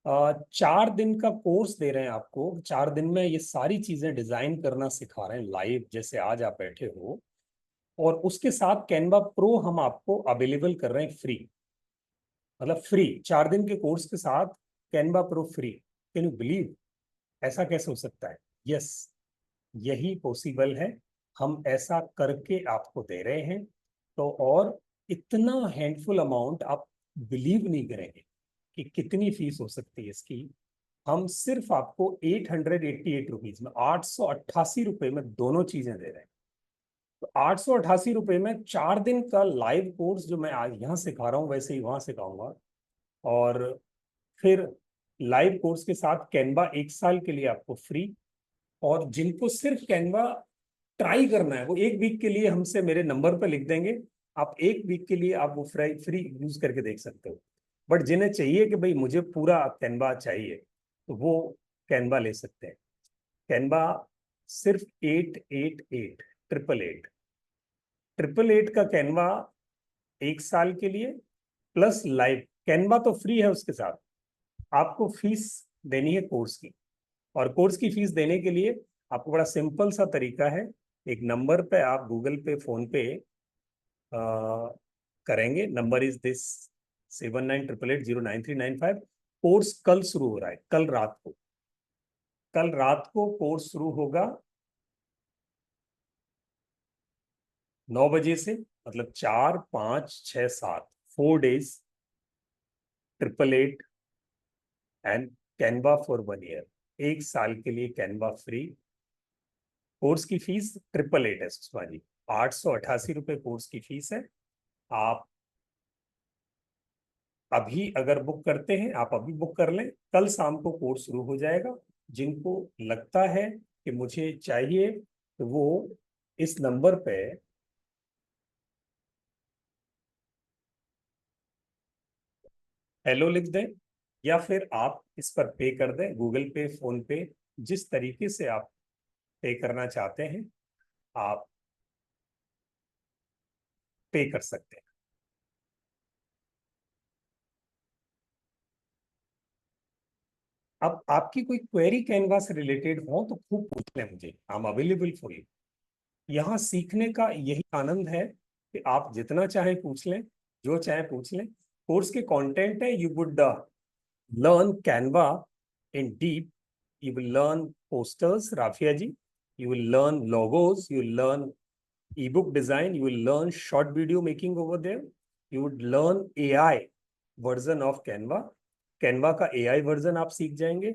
4 दिन का कोर्स दे रहे हैं आपको। 4 दिन में ये सारी चीजें डिजाइन करना सिखा रहे हैं लाइव, जैसे आज आप बैठे हो। और उसके साथ कैनवा प्रो हम आपको अवेलेबल कर रहे हैं फ्री, मतलब फ्री 4 दिन के कोर्स के साथ Canva pro free. Can you believe? ऐसा कैसे हो सकता है? यस, यही पॉसिबल है। हम ऐसा करके आपको दे रहे हैं। तो और इतना हैंडफुल अमाउंट, आप बिलीव नहीं करेंगे कि कितनी फीस हो सकती है इसकी। हम सिर्फ आपको 888 रुपीज में, 888 रुपए में दोनों चीजें दे रहे हैं। तो 888 रुपए में 4 दिन का लाइव कोर्स, जो मैं आज यहाँ सिखा रहा हूँ वैसे ही वहां सिखाऊंगा। और फिर लाइव कोर्स के साथ कैनवा 1 साल के लिए आपको फ्री। और जिनको सिर्फ कैनवा ट्राई करना है, वो 1 वीक के लिए हमसे मेरे नंबर पर लिख देंगे। आप 1 वीक के लिए आप वो फ्री फ्री यूज करके देख सकते हो। बट जिन्हें चाहिए कि भाई मुझे पूरा कैनवा चाहिए, तो वो कैनवा ले सकते हैं। कैनवा सिर्फ 888 का कैनवा 1 साल के लिए, प्लस लाइव। कैनवा तो फ्री है, उसके साथ आपको फीस देनी है कोर्स की। और कोर्स की फीस देने के लिए आपको बड़ा सिंपल सा तरीका है। एक नंबर पे आप गूगल पे, फोन पे करेंगे। Number is this, 7988809395। कोर्स कल शुरू हो रहा है, कल रात को। कल रात को कोर्स शुरू होगा 9 बजे से, मतलब 4, 5, 6, 7, 4 days, 888 and Canva for 1 year। 1 साल के लिए कैनवा फ्री। कोर्स की फीस 888 है सुषमा जी, 888 रुपए कोर्स की फीस है। आप अभी अगर बुक करते हैं, आप अभी बुक कर लें, कल शाम को कोर्स शुरू हो जाएगा। जिनको लगता है कि मुझे चाहिए, तो वो इस नंबर पे हेलो लिख दें, या फिर आप इस पर पे कर दें, गूगल पे, फोन पे, जिस तरीके से आप पे करना चाहते हैं आप पे कर सकते हैं। अब आपकी कोई क्वेरी कैनवा से रिलेटेड हो तो खूब पूछ लें मुझे, I am available for you. यहाँ सीखने का यही आनंद है कि आप जितना चाहे पूछ लें, जो चाहे पूछ लें। कोर्स के कंटेंट है, you would learn Canva in deep. You will learn posters, Rafia ji. You will learn logos. You will learn ebook design. You will learn short video making over there. You would learn AI version of Canva. Canva का AI वर्जन आप सीख जाएंगे।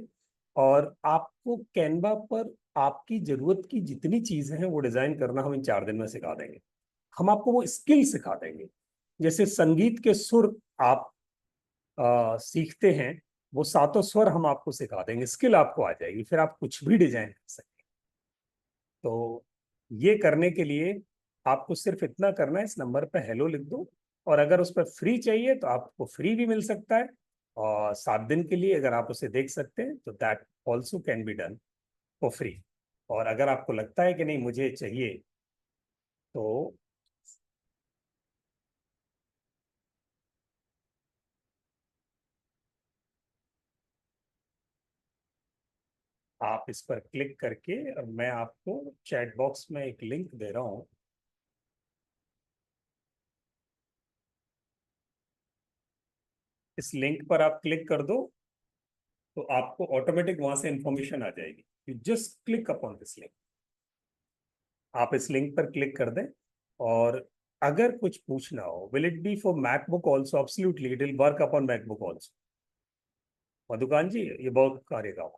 और आपको कैनवा पर आपकी जरूरत की जितनी चीजें हैं वो डिजाइन करना हम इन 4 दिन में सिखा देंगे। हम आपको वो स्किल सिखा देंगे। जैसे संगीत के सुर आप सीखते हैं, वो सातों स्वर हम आपको सिखा देंगे, स्किल आपको आ जाएगी, फिर आप कुछ भी डिजाइन कर सकते हैं। तो ये करने के लिए आपको सिर्फ इतना करना है, इस नंबर पे हेलो लिख दो, और अगर उस पर फ्री चाहिए तो आपको फ्री भी मिल सकता है, और 7 दिन के लिए अगर आप उसे देख सकते हैं तो that also can be done for free. और अगर आपको लगता है कि नहीं मुझे चाहिए, तो आप इस पर क्लिक करके, और मैं आपको चैट बॉक्स में एक लिंक दे रहा हूं, इस लिंक पर आप क्लिक कर दो तो आपको ऑटोमेटिक वहां से इंफॉर्मेशन आ जाएगी। You just click upon this link. आप इस लिंक पर क्लिक कर दें, और अगर कुछ पूछना हो, will it be for MacBook also? Absolutely it will work upon MacBook also. Madhukan ji, ये बहुत करेगा।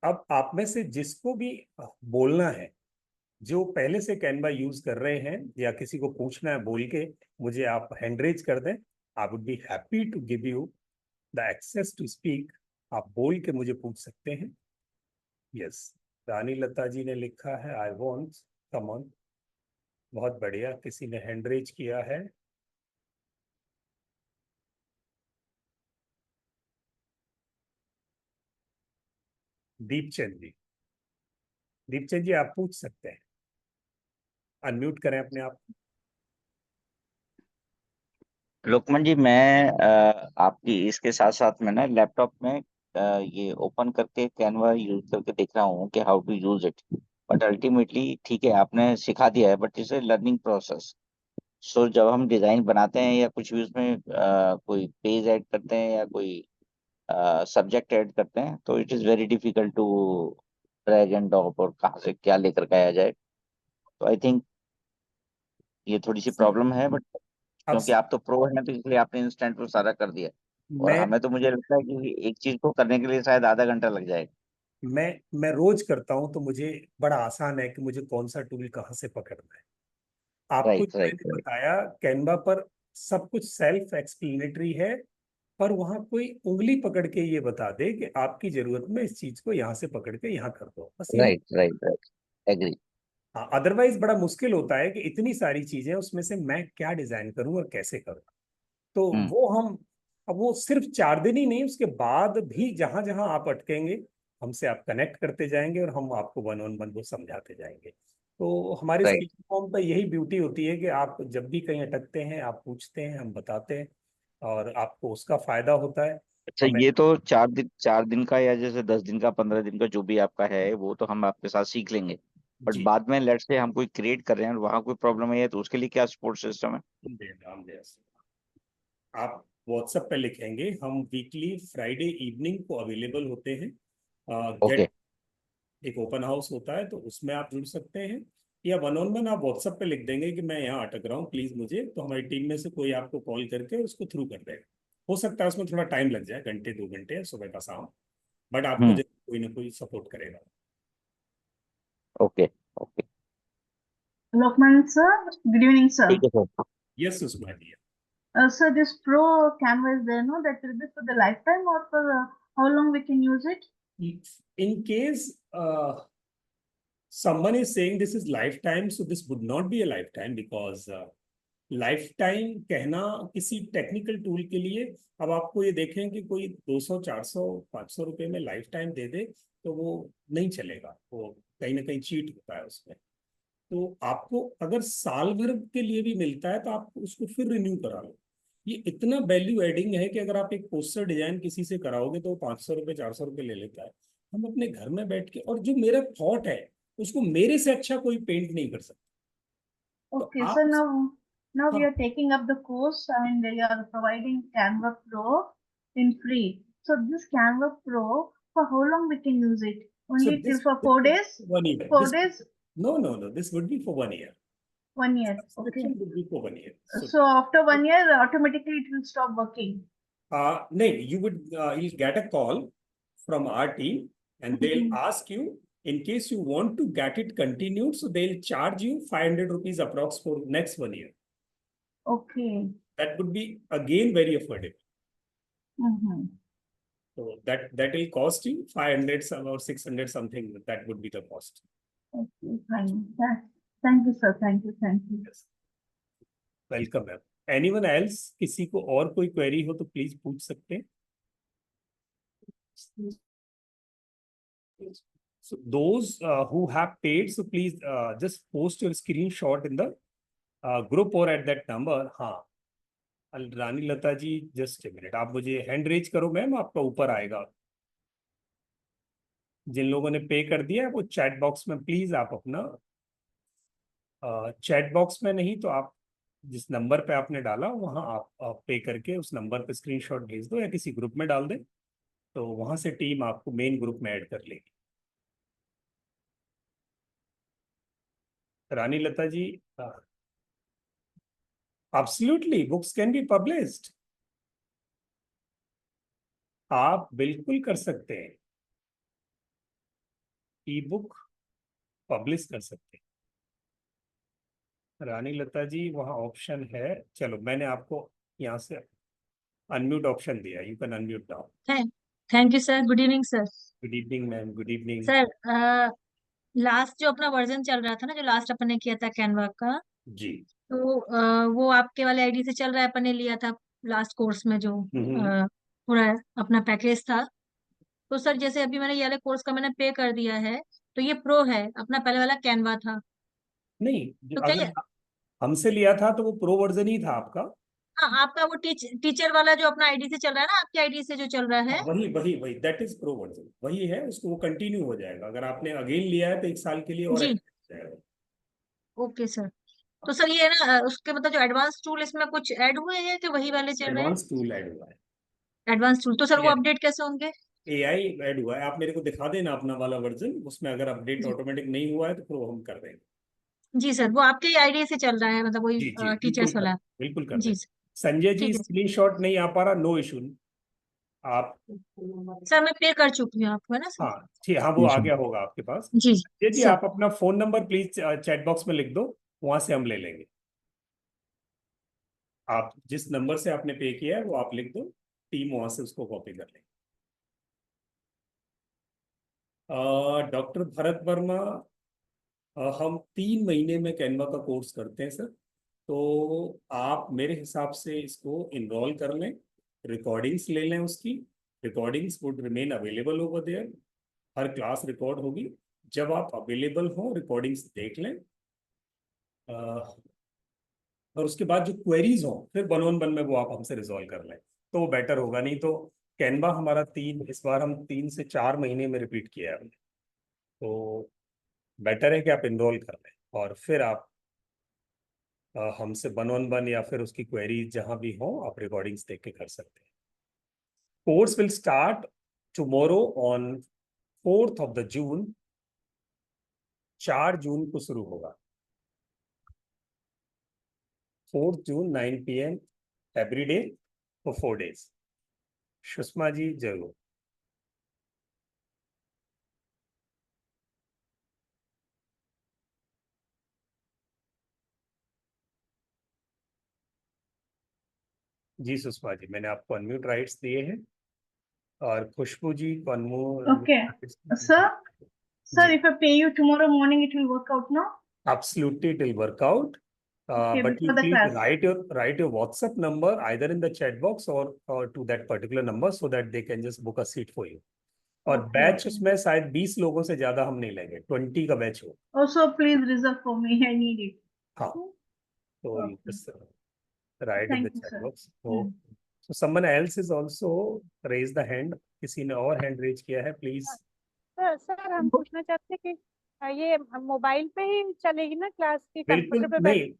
अब आप में से जिसको भी बोलना है, जो पहले से कैनवा यूज कर रहे हैं, या किसी को पूछना है बोल के, मुझे आप हैंड रेज कर दें। I would be happy to give you the access to speak. आप बोल के मुझे पूछ सकते हैं। यस, रानी लता जी ने लिखा है आई वॉन्ट, कम ऑन, बहुत बढ़िया, किसी ने हैंड रेज किया है। दीपचंद जी, दीपचंद जी आप पूछ सकते हैं, अनम्यूट करें अपने आप। लोकमान जी, मैं आपकी इसके साथ साथ में ना लैपटॉप में ये ओपन करके कैनवा यूज करके देख रहा हूँ कि how to use it. But ultimately ठीक है, आपने सिखा दिया है, but it's a learning process. So जब हम डिजाइन बनाते हैं या कुछ भी उसमें कोई पेज ऐड करते हैं या कोई सब्जेक्ट ऐड करते हैं, तो it is very difficult to drag and drop और कहाँ से क्या लेकर के आया जाए। तो आई थिंक ये थोड़ी सी सर, प्रॉब्लम है, बट अब क्योंकि आप तो प्रो हैं तो इसलिए आपने इंस्टेंट वो सारा कर दिया। और मैं हमें तो मुझे लगता है कि एक चीज को करने के लिए शायद आधा घंटा लग जाएगा। मैं मैं रोज करता हूं, तो मुझे बड़ा आसान है कि मुझे कौन सा टूल कहाँ से पकड़ना है। आपको राइट जो राइट मैंने राइट। बताया, कैनवा पर सब कुछ सेल्फ एक्सप्लेनेटरी है, पर वहां कोई उंगली पकड़ के ये बता दे कि आपकी जरूरत में इस चीज को यहाँ से पकड़ के यहाँ कर दो, बस यही। Right right right. एग्री। हाँ, अदरवाइज बड़ा मुश्किल होता है कि इतनी सारी चीजें, उसमें से मैं क्या डिजाइन करूं और कैसे करूं। तो हम्म। वो हम, अब वो सिर्फ 4 दिन ही नहीं, उसके बाद भी जहां जहां आप अटकेंगे, हमसे आप कनेक्ट करते जाएंगे और हम आपको वन ऑन वन वो समझाते जाएंगे। तो हमारे इस राइट। प्लेटफॉर्म पर यही ब्यूटी होती है कि आप जब भी कहीं अटकते हैं, आप पूछते हैं, हम बताते हैं, और आपको उसका फायदा होता है। अच्छा, हमें, ये तो 4 दिन का या जैसे 10 दिन का 15 दिन का जो भी आपका है वो तो हम आपके साथ सीख लेंगे। बट जी, बाद में लेट्स से हम कोई क्रिएट कर रहे हैं और वहां कोई प्रॉब्लम है तो उसके लिए क्या सपोर्ट सिस्टम है? राम जैस, आप व्हाट्सएप पे लिखेंगे, हम वीकली फ्राइडे इवनिंग को अवेलेबल होते हैं। ओके। गेट, एक ओपन हाउस होता है, तो उसमें आप जुड़ सकते हैं, या वन ऑन वन आप व्हाट्सएप पे लिख देंगे कि मैं यहाँ अटक रहा हूँ प्लीज मुझे, तो हमारी टीम में से कोई आपको कॉल करके उसको थ्रू कर देगा। हो सकता है उसमें थोड़ा टाइम लग जाए, घंटे 2 घंटे सुबह का शाम, बट आपको हम्म। जरूर कोई ना कोई सपोर्ट करेगा। Okay okay. Lokman sir, good evening sir. ठीक है sir. Yes Sushma ji. Sir, this Pro camera is there, no? That will be for the lifetime or for how long we can use it? In case someone is saying this is lifetime, so this would not be a lifetime, because life time कहना किसी टेक्निकल टूल के लिए, अब आपको ये देखें कि कोई 200 400 500 रुपए में लाइफ टाइम दे दे, तो वो नहीं चलेगा, वो कहीं ना कहीं चीट होता है उसमें। तो आपको अगर साल भर के लिए भी मिलता है, तो आप उसको फिर रिन्यू करा लो। ये इतना वैल्यू एडिंग है कि अगर आप एक पोस्टर डिजाइन किसी से कराओगे तो 500 रुपये 400 रुपये ले लेता है। हम अपने घर में बैठ के, और जो मेरा थॉट है उसको मेरे से अच्छा कोई पेंट नहीं कर सकता। तो Okay, आप, so now we हाँ, are taking up the course and we are providing Canva Pro in free. So this Canva Pro, for how long we can use it? so Only till this for 4 days? 1 year. 4 days? No, this would be for 1 year. 1 year. Okay. Subscription would be for 1 year. So So after 1 year, automatically it will stop working. No, you'll get a call from our team and they'll ask you in case you want to get it continued, so they'll charge you 500 rupees approx for next 1 year. Okay. That would be again very affordable. Mm-hmm. So that will cost you 500 or 600 something. That would be the cost. Okay, fine. Thank you, sir. Thank you. Yes. Welcome, ma'am. Anyone else? किसी को और कोई query हो तो please पूछ सकते हैं. So those who have paid, so please just post your screenshot in the group or at that number. हाँ, रानी लता जी, just a minute. आप मुझे hand raise करो मैम, आपका ऊपर आएगा. जिन लोगों ने पे कर दिया है वो चैट बॉक्स में प्लीज आप अपना चैट बॉक्स में नहीं तो आप जिस नंबर पे आपने डाला वहां आप पे करके उस नंबर पे स्क्रीनशॉट भेज दो या किसी ग्रुप में डाल दें, तो वहां से टीम आपको मेन ग्रुप में ऐड कर लेगी. Rani Lata ji, absolutely books can be published. आप बिल्कुल कर सकते हैं, ई बुक पब्लिश कर सकते हैं. रानी लता जी वहाँ ऑप्शन है. चलो मैंने आपको यहाँ से अनम्यूट ऑप्शन दिया, you can unmute now. Thank you sir. Good evening sir. Good evening ma'am. Good evening sir, last जो अपना वर्जन चल रहा था ना, जो लास्ट अपन ने किया था कैनवा का, जी. तो वो आपके वाले आईडी से चल रहा है. अपन ने लिया था लास्ट कोर्स में जो पूरा अपना पैकेज था. तो सर जैसे अभी मैंने ये वाले कोर्स का मैंने पे कर दिया है, तो ये प्रो है, अपना पहले वाला कैनवा था. नहीं, तो क्या अगर हमसे लिया था तो वो प्रो वर्जन ही था आपका. हाँ, आपका वो टीचर वाला जो अपना आईडी से चल रहा है ना, आपकी आईडी से जो चल रहा है, वही वही वही दैट इज प्रो वर्जन, वही है. उसको वो कंटिन्यू हो जाएगा. अगर आपने अगेन लिया है तो 1 साल के लिए और जी. extra हो जाएगा. Okay sir. तो सर ये ना उसके मतलब जो एडवांस टूल इसमें कुछ ऐड हुए हैं कि वही वाले चल रहे हैं? एडवांस टूल ऐड हुआ है. एडवांस टूल तो सर वो Yes. अपडेट कैसे होंगे? AI ऐड हुआ है. आप मेरे को दिखा देना अपना वाला वर्जन, उसमें अगर अपडेट जी. ऑटोमेटिक नहीं हुआ है तो फिर वो हम कर देंगे. जी सर, वो आपके आईडी से चल रहा है, मतलब वही जी जी बिल्कुल टीचर्स वाला. बिल्कुल कर जी देंगे. सर. संजय जी ठीक है स्क्रीनशॉट नहीं आ पा रहा, नो इशू. आप सर, मैं पे कर चुकी हूँ आपको, है ना सर? हाँ ठीक, हाँ वो आ गया होगा आपके पास. जी संजय जी सर. आप अपना phone number please chat box में लिख दो, वहां से हम ले लेंगे. आप जिस नंबर से आपने पे किया है वो आप लिख दो, टीम वहां से उसको कॉपी कर लेंगे. डॉक्टर भरत वर्मा, हम 3 महीने में कैनवा का कोर्स करते हैं सर. तो आप मेरे हिसाब से इसको इनरोल कर लें, रिकॉर्डिंग्स ले लें. उसकी recordings would remain available over there. हर क्लास रिकॉर्ड होगी. जब आप अवेलेबल हो रिकॉर्डिंग्स देख लें, और उसके बाद जो क्वेरीज हो फिर 1-on-1 में वो आप हमसे रिजॉल्व कर लें तो वो बेटर होगा. नहीं तो कैनवा हमारा इस बार हम 3 से 4 महीने में रिपीट किया है हमने. तो बेटर है कि आप इनरोल कर लें और फिर आप हमसे 1-on-1 या फिर उसकी क्वेरीज जहां भी हो आप रिकॉर्डिंग्स देख के कर सकते हैं. Course will start tomorrow on 4th of June. 4 जून को शुरू होगा. 4th June 9 PM every day for 4 days. Sushma ji जरूर. जी सुषमा जी, मैंने आपको अनम्यूट राइट्स दिए हैं. और खुशबू जी को Okay. Sir, if I pay you tomorrow morning, it will work out, no? Absolutely, it will work out. Okay, But you before the please class. write your WhatsApp number either in the chat box or to that particular number so that they can just book a seat for you. और Okay, बैच okay. उसमें शायद 20 लोगों से ज्यादा हम नहीं लेंगे. 20 का बैच हो. Also, please reserve for me. I need it. हाँ, तो you Okay. just write in the Thank you, chat sir. box. So someone else is also raised the hand. किसी ने और हैंड रेज किया है, प्लीज. सर हम पूछना चाहते हैं कि ये मोबाइल पे ही चलेगी ना क्लास की, बिल्कुल कंप्यूटर पे नहीं,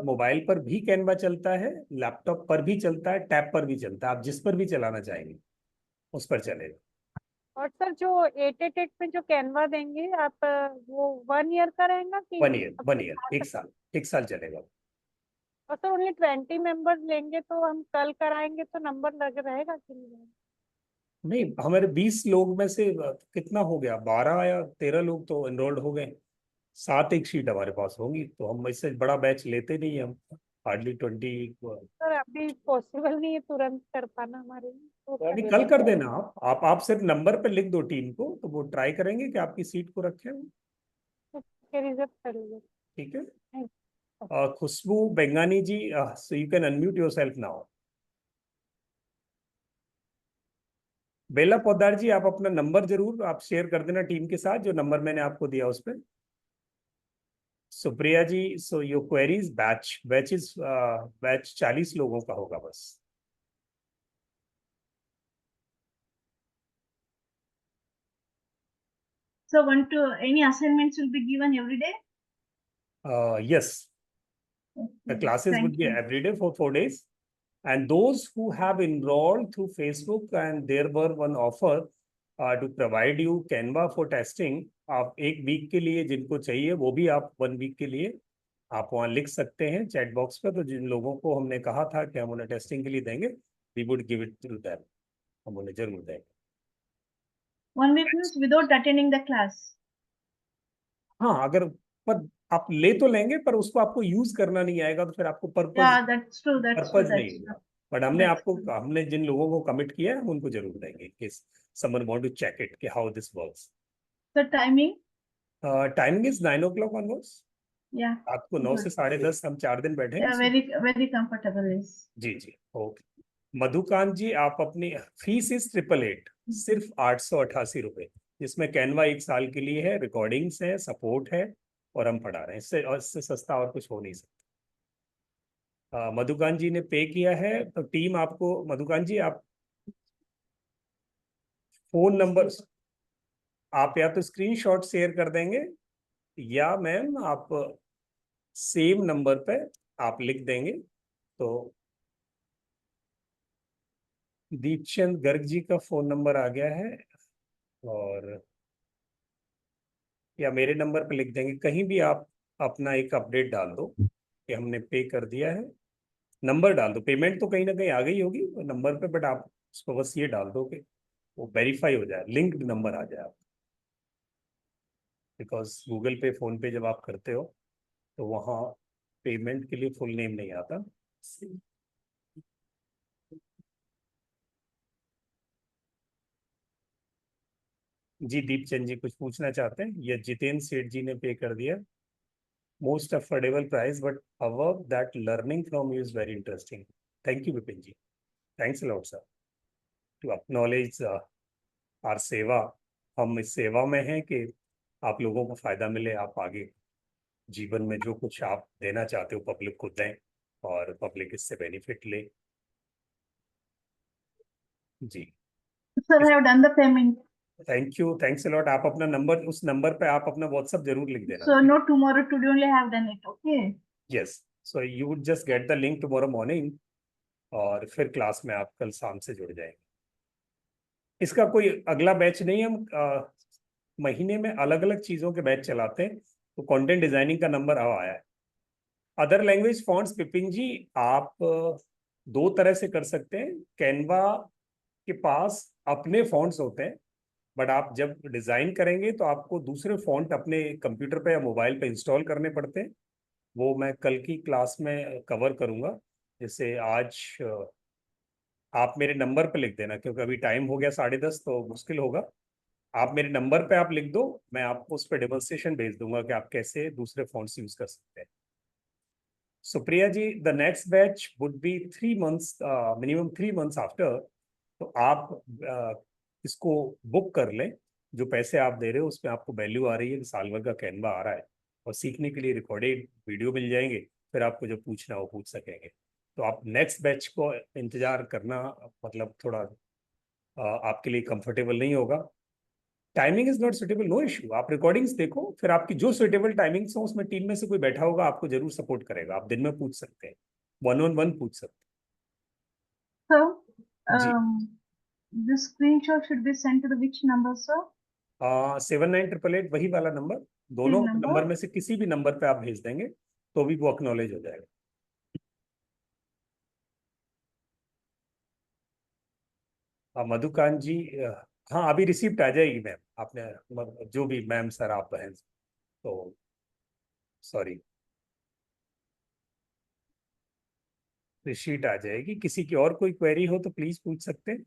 मोबाइल पर भी कैनवा चलता है, लैपटॉप पर भी चलता है, टैब पर भी चलता है. आप जिस पर भी चलाना चाहेंगे उस पर चलेगा. और सर जो 888 में जो कैनवा देंगे आप, वो 1 ईयर का रहेगा कि 1 ईयर 1 साल चलेगा. और सर ओनली 20 मेंबर्स लेंगे तो हम कल कराएंगे तो नंबर लग रहेगा कि नहीं रहेगा? नहीं, हमारे 20 लोग में से कितना हो गया, 12 या 13 लोग तो एनरोल्ड हो गए। 7 एक सीट हमारे पास होंगी, तो हम इससे बड़ा बैच लेते नहीं हैं हम। हार्डली 20। सर अभी पॉसिबल नहीं है तुरंत कर पाना हमारे लिए, तो अभी कल कल कर देना आप सिर्फ नंबर पे लिख दो टीम को, तो वो ट्राई करेंगे कि आपकी सीट को रखें। के रिजर्व कर लीजिए। ठीक है। Thank Khushboo Bengani ji, so you can unmute yourself now. Bela Poddar ji, आप अपना नंबर जरूर आप शेयर कर देना टीम के साथ, जो नंबर मैंने आपको दिया उस पर। सुप्रिया जी, सो योर क्वेरीज बैच 40 लोगों का होगा बस। So any assignments will be given every day? Yes, the Okay, classes thank would be you. every day for 4 days. And those who have enrolled through Facebook, and there were one offer to provide you Canva for testing, आप एक वीक के लिए जिनको चाहिए वो भी आप 1 वीक के लिए आप वहाँ लिख सकते हैं चैट बॉक्स पर। तो जिन लोगों को हमने कहा था कि हम उन्हें टेस्टिंग के लिए देंगे, we would give it to them, हम उन्हें जरूर देंगे। 1 week means without attending the class. हाँ, अगर पर आप ले तो लेंगे, पर उसको आपको यूज करना नहीं आएगा, तो फिर आपको Yeah, that's true. That's true. Purpose नहीं That's होगा। true. बट हमने That's आपको true. हमने जिन लोगों को कमिट किया है हम उनको जरूर देंगे कि someone want to check it कि how this works. The timing? Timing is 9 o'clock onwards. Yeah. रात को 9 से Good. 10:30 हम 4 दिन बैठेंगे। Yeah, very comfortable is. जी जी, ओके। मधुकांत जी, आप अपनी फीस इज 888, सिर्फ 888 रुपए, जिसमें कैनवा 1 साल के लिए है, रिकॉर्डिंग्स है, सपोर्ट है, और हम पढ़ा रहे हैं। इससे सस्ता और कुछ हो नहीं सकता। मधुकांत जी ने पे किया है, तो टीम आपको, मधुकांत जी आप फोन नंबर आप या तो स्क्रीनशॉट शेयर कर देंगे, या मैम आप सेम नंबर पे आप लिख देंगे। तो दीपचंद गर्ग जी का फोन नंबर आ गया है, और या मेरे नंबर पे लिख देंगे, कहीं भी आप अपना एक अपडेट डाल दो कि हमने पे कर दिया है। नंबर डाल दो, पेमेंट तो कहीं ना कहीं आ गई होगी नंबर पे, बट आप उसको बस ये डाल दो कि वो वेरीफाई हो जाए, लिंक्ड नंबर आ जाए। बिकॉज गूगल पे, फोन पे जब आप करते हो तो वहाँ पेमेंट के लिए फुल नेम नहीं आता। जी, दीपचंद जी कुछ पूछना चाहते हैं? या जितेंद्र सेठ जी ने पे कर दिया। Most affordable price but above that, learning from you is very interesting. Thank you Vipin ji, thanks a lot sir to acknowledge our सेवा। हम इस सेवा में हैं कि आप लोगों को फायदा मिले, आप आगे जीवन में जो कुछ आप देना चाहते हो पब्लिक को दें, और पब्लिक इससे बेनिफिट ले। जी, Sir, I have done the payment. Thank you, thanks a lot. आप अपना नंबर, उस नंबर पे आप अपना व्हाट्सएप जरूर लिख देना। So no tomorrow, today only I have done it. Okay. Yes, so you would just get the link tomorrow morning, और फिर क्लास में आप कल शाम से जुड़ जाएंगे। इसका कोई अगला बैच नहीं, हम महीने में अलग अलग चीजों के बैच चलाते हैं। तो कंटेंट डिजाइनिंग का नंबर अब आया है। अदर लैंग्वेज फॉन्ट्स, पिपिन जी आप 2 तरह से कर सकते हैं। कैनवा के पास अपने फॉन्ट्स होते हैं, बट आप जब डिजाइन करेंगे तो आपको दूसरे फॉन्ट अपने कंप्यूटर पे या मोबाइल पे इंस्टॉल करने पड़ते हैं। वो मैं कल की क्लास में कवर करूंगा। जैसे आज आप मेरे नंबर पे लिख देना, क्योंकि अभी टाइम हो गया 10:30, तो मुश्किल होगा। आप मेरे नंबर पे आप लिख दो, मैं आपको उस पर डेमोन्स्ट्रेशन भेज दूंगा कि आप कैसे दूसरे फॉन्ट्स यूज कर सकते हैं। Supriya ji, the next batch would be 3 months, minimum 3 months after. तो आप इसको बुक कर लें। जो पैसे आप दे रहे हो उसमें आपको वैल्यू आ रही है कि साल भर का कैनवा आ रहा है, और सीखने के लिए रिकॉर्डेड वीडियो मिल जाएंगे। फिर आपको जो पूछना हो पूछ सकेंगे। तो आप नेक्स्ट बैच को इंतजार करना, मतलब थोड़ा आपके लिए कंफर्टेबल नहीं होगा। Timing is not suitable, no issue. आप रिकॉर्डिंग्स देखो, फिर आपकी जो सुटेबल टाइमिंग्स हो उसमें टीम में से कोई बैठा होगा, आपको जरूर सपोर्ट करेगा। आप दिन में पूछ सकते हैं, 1-on-1 पूछ सकते So, हैं। जी, the screenshot should be sent to the which number, sir? 7988, वही वाला नंबर। Same दोनों number? नंबर में से किसी भी नंबर पे आप भेज देंगे तो भी वो एक्नॉलेज हो जाएगा। मधुकांत जी, हाँ अभी रिसिप्ट आ जाएगी मैम, आपने जो भी मैम सर आप हैं तो सॉरी, रिसीट आ जाएगी। किसी की और कोई क्वेरी हो तो प्लीज पूछ सकते हैं।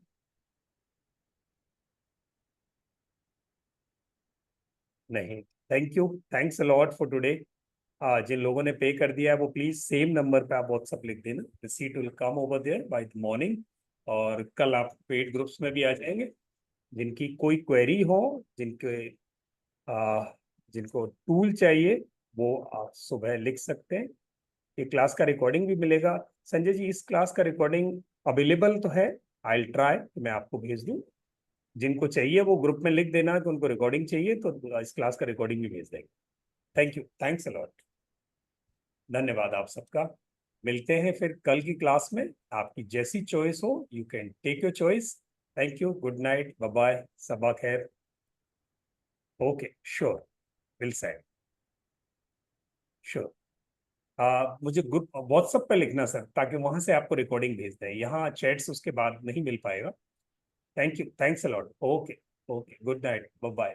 नहीं, thank you, thanks a lot for today. जिन लोगों ने पे कर दिया है वो प्लीज सेम नंबर पे आप व्हाट्सअप लिख देना, receipt will come over there by the morning. और कल आप पेड ग्रुप्स में भी आ जाएंगे। जिनकी कोई क्वेरी हो, जिनके जिनको टूल चाहिए, वो आप सुबह लिख सकते हैं। ये क्लास का रिकॉर्डिंग भी मिलेगा। संजय जी, इस क्लास का रिकॉर्डिंग अवेलेबल तो है? आई विल ट्राई, मैं आपको भेज दूं। जिनको चाहिए वो ग्रुप में लिख देना कि उनको रिकॉर्डिंग चाहिए, तो इस क्लास का रिकॉर्डिंग भी भेज देंगे। Thank you, thanks a lot, धन्यवाद आप सबका। मिलते हैं फिर कल की क्लास में। आपकी जैसी चॉइस हो, you can take your choice. Thank you, good night, bye bye, Saba Khair. Okay, sure, will send, sure. मुझे ग्रुप व्हाट्सएप पे लिखना सर, ताकि वहां से आपको रिकॉर्डिंग भेज दें। यहाँ चैट्स उसके बाद नहीं मिल पाएगा। Thank you, thanks a lot. Okay, okay, good night, bye bye.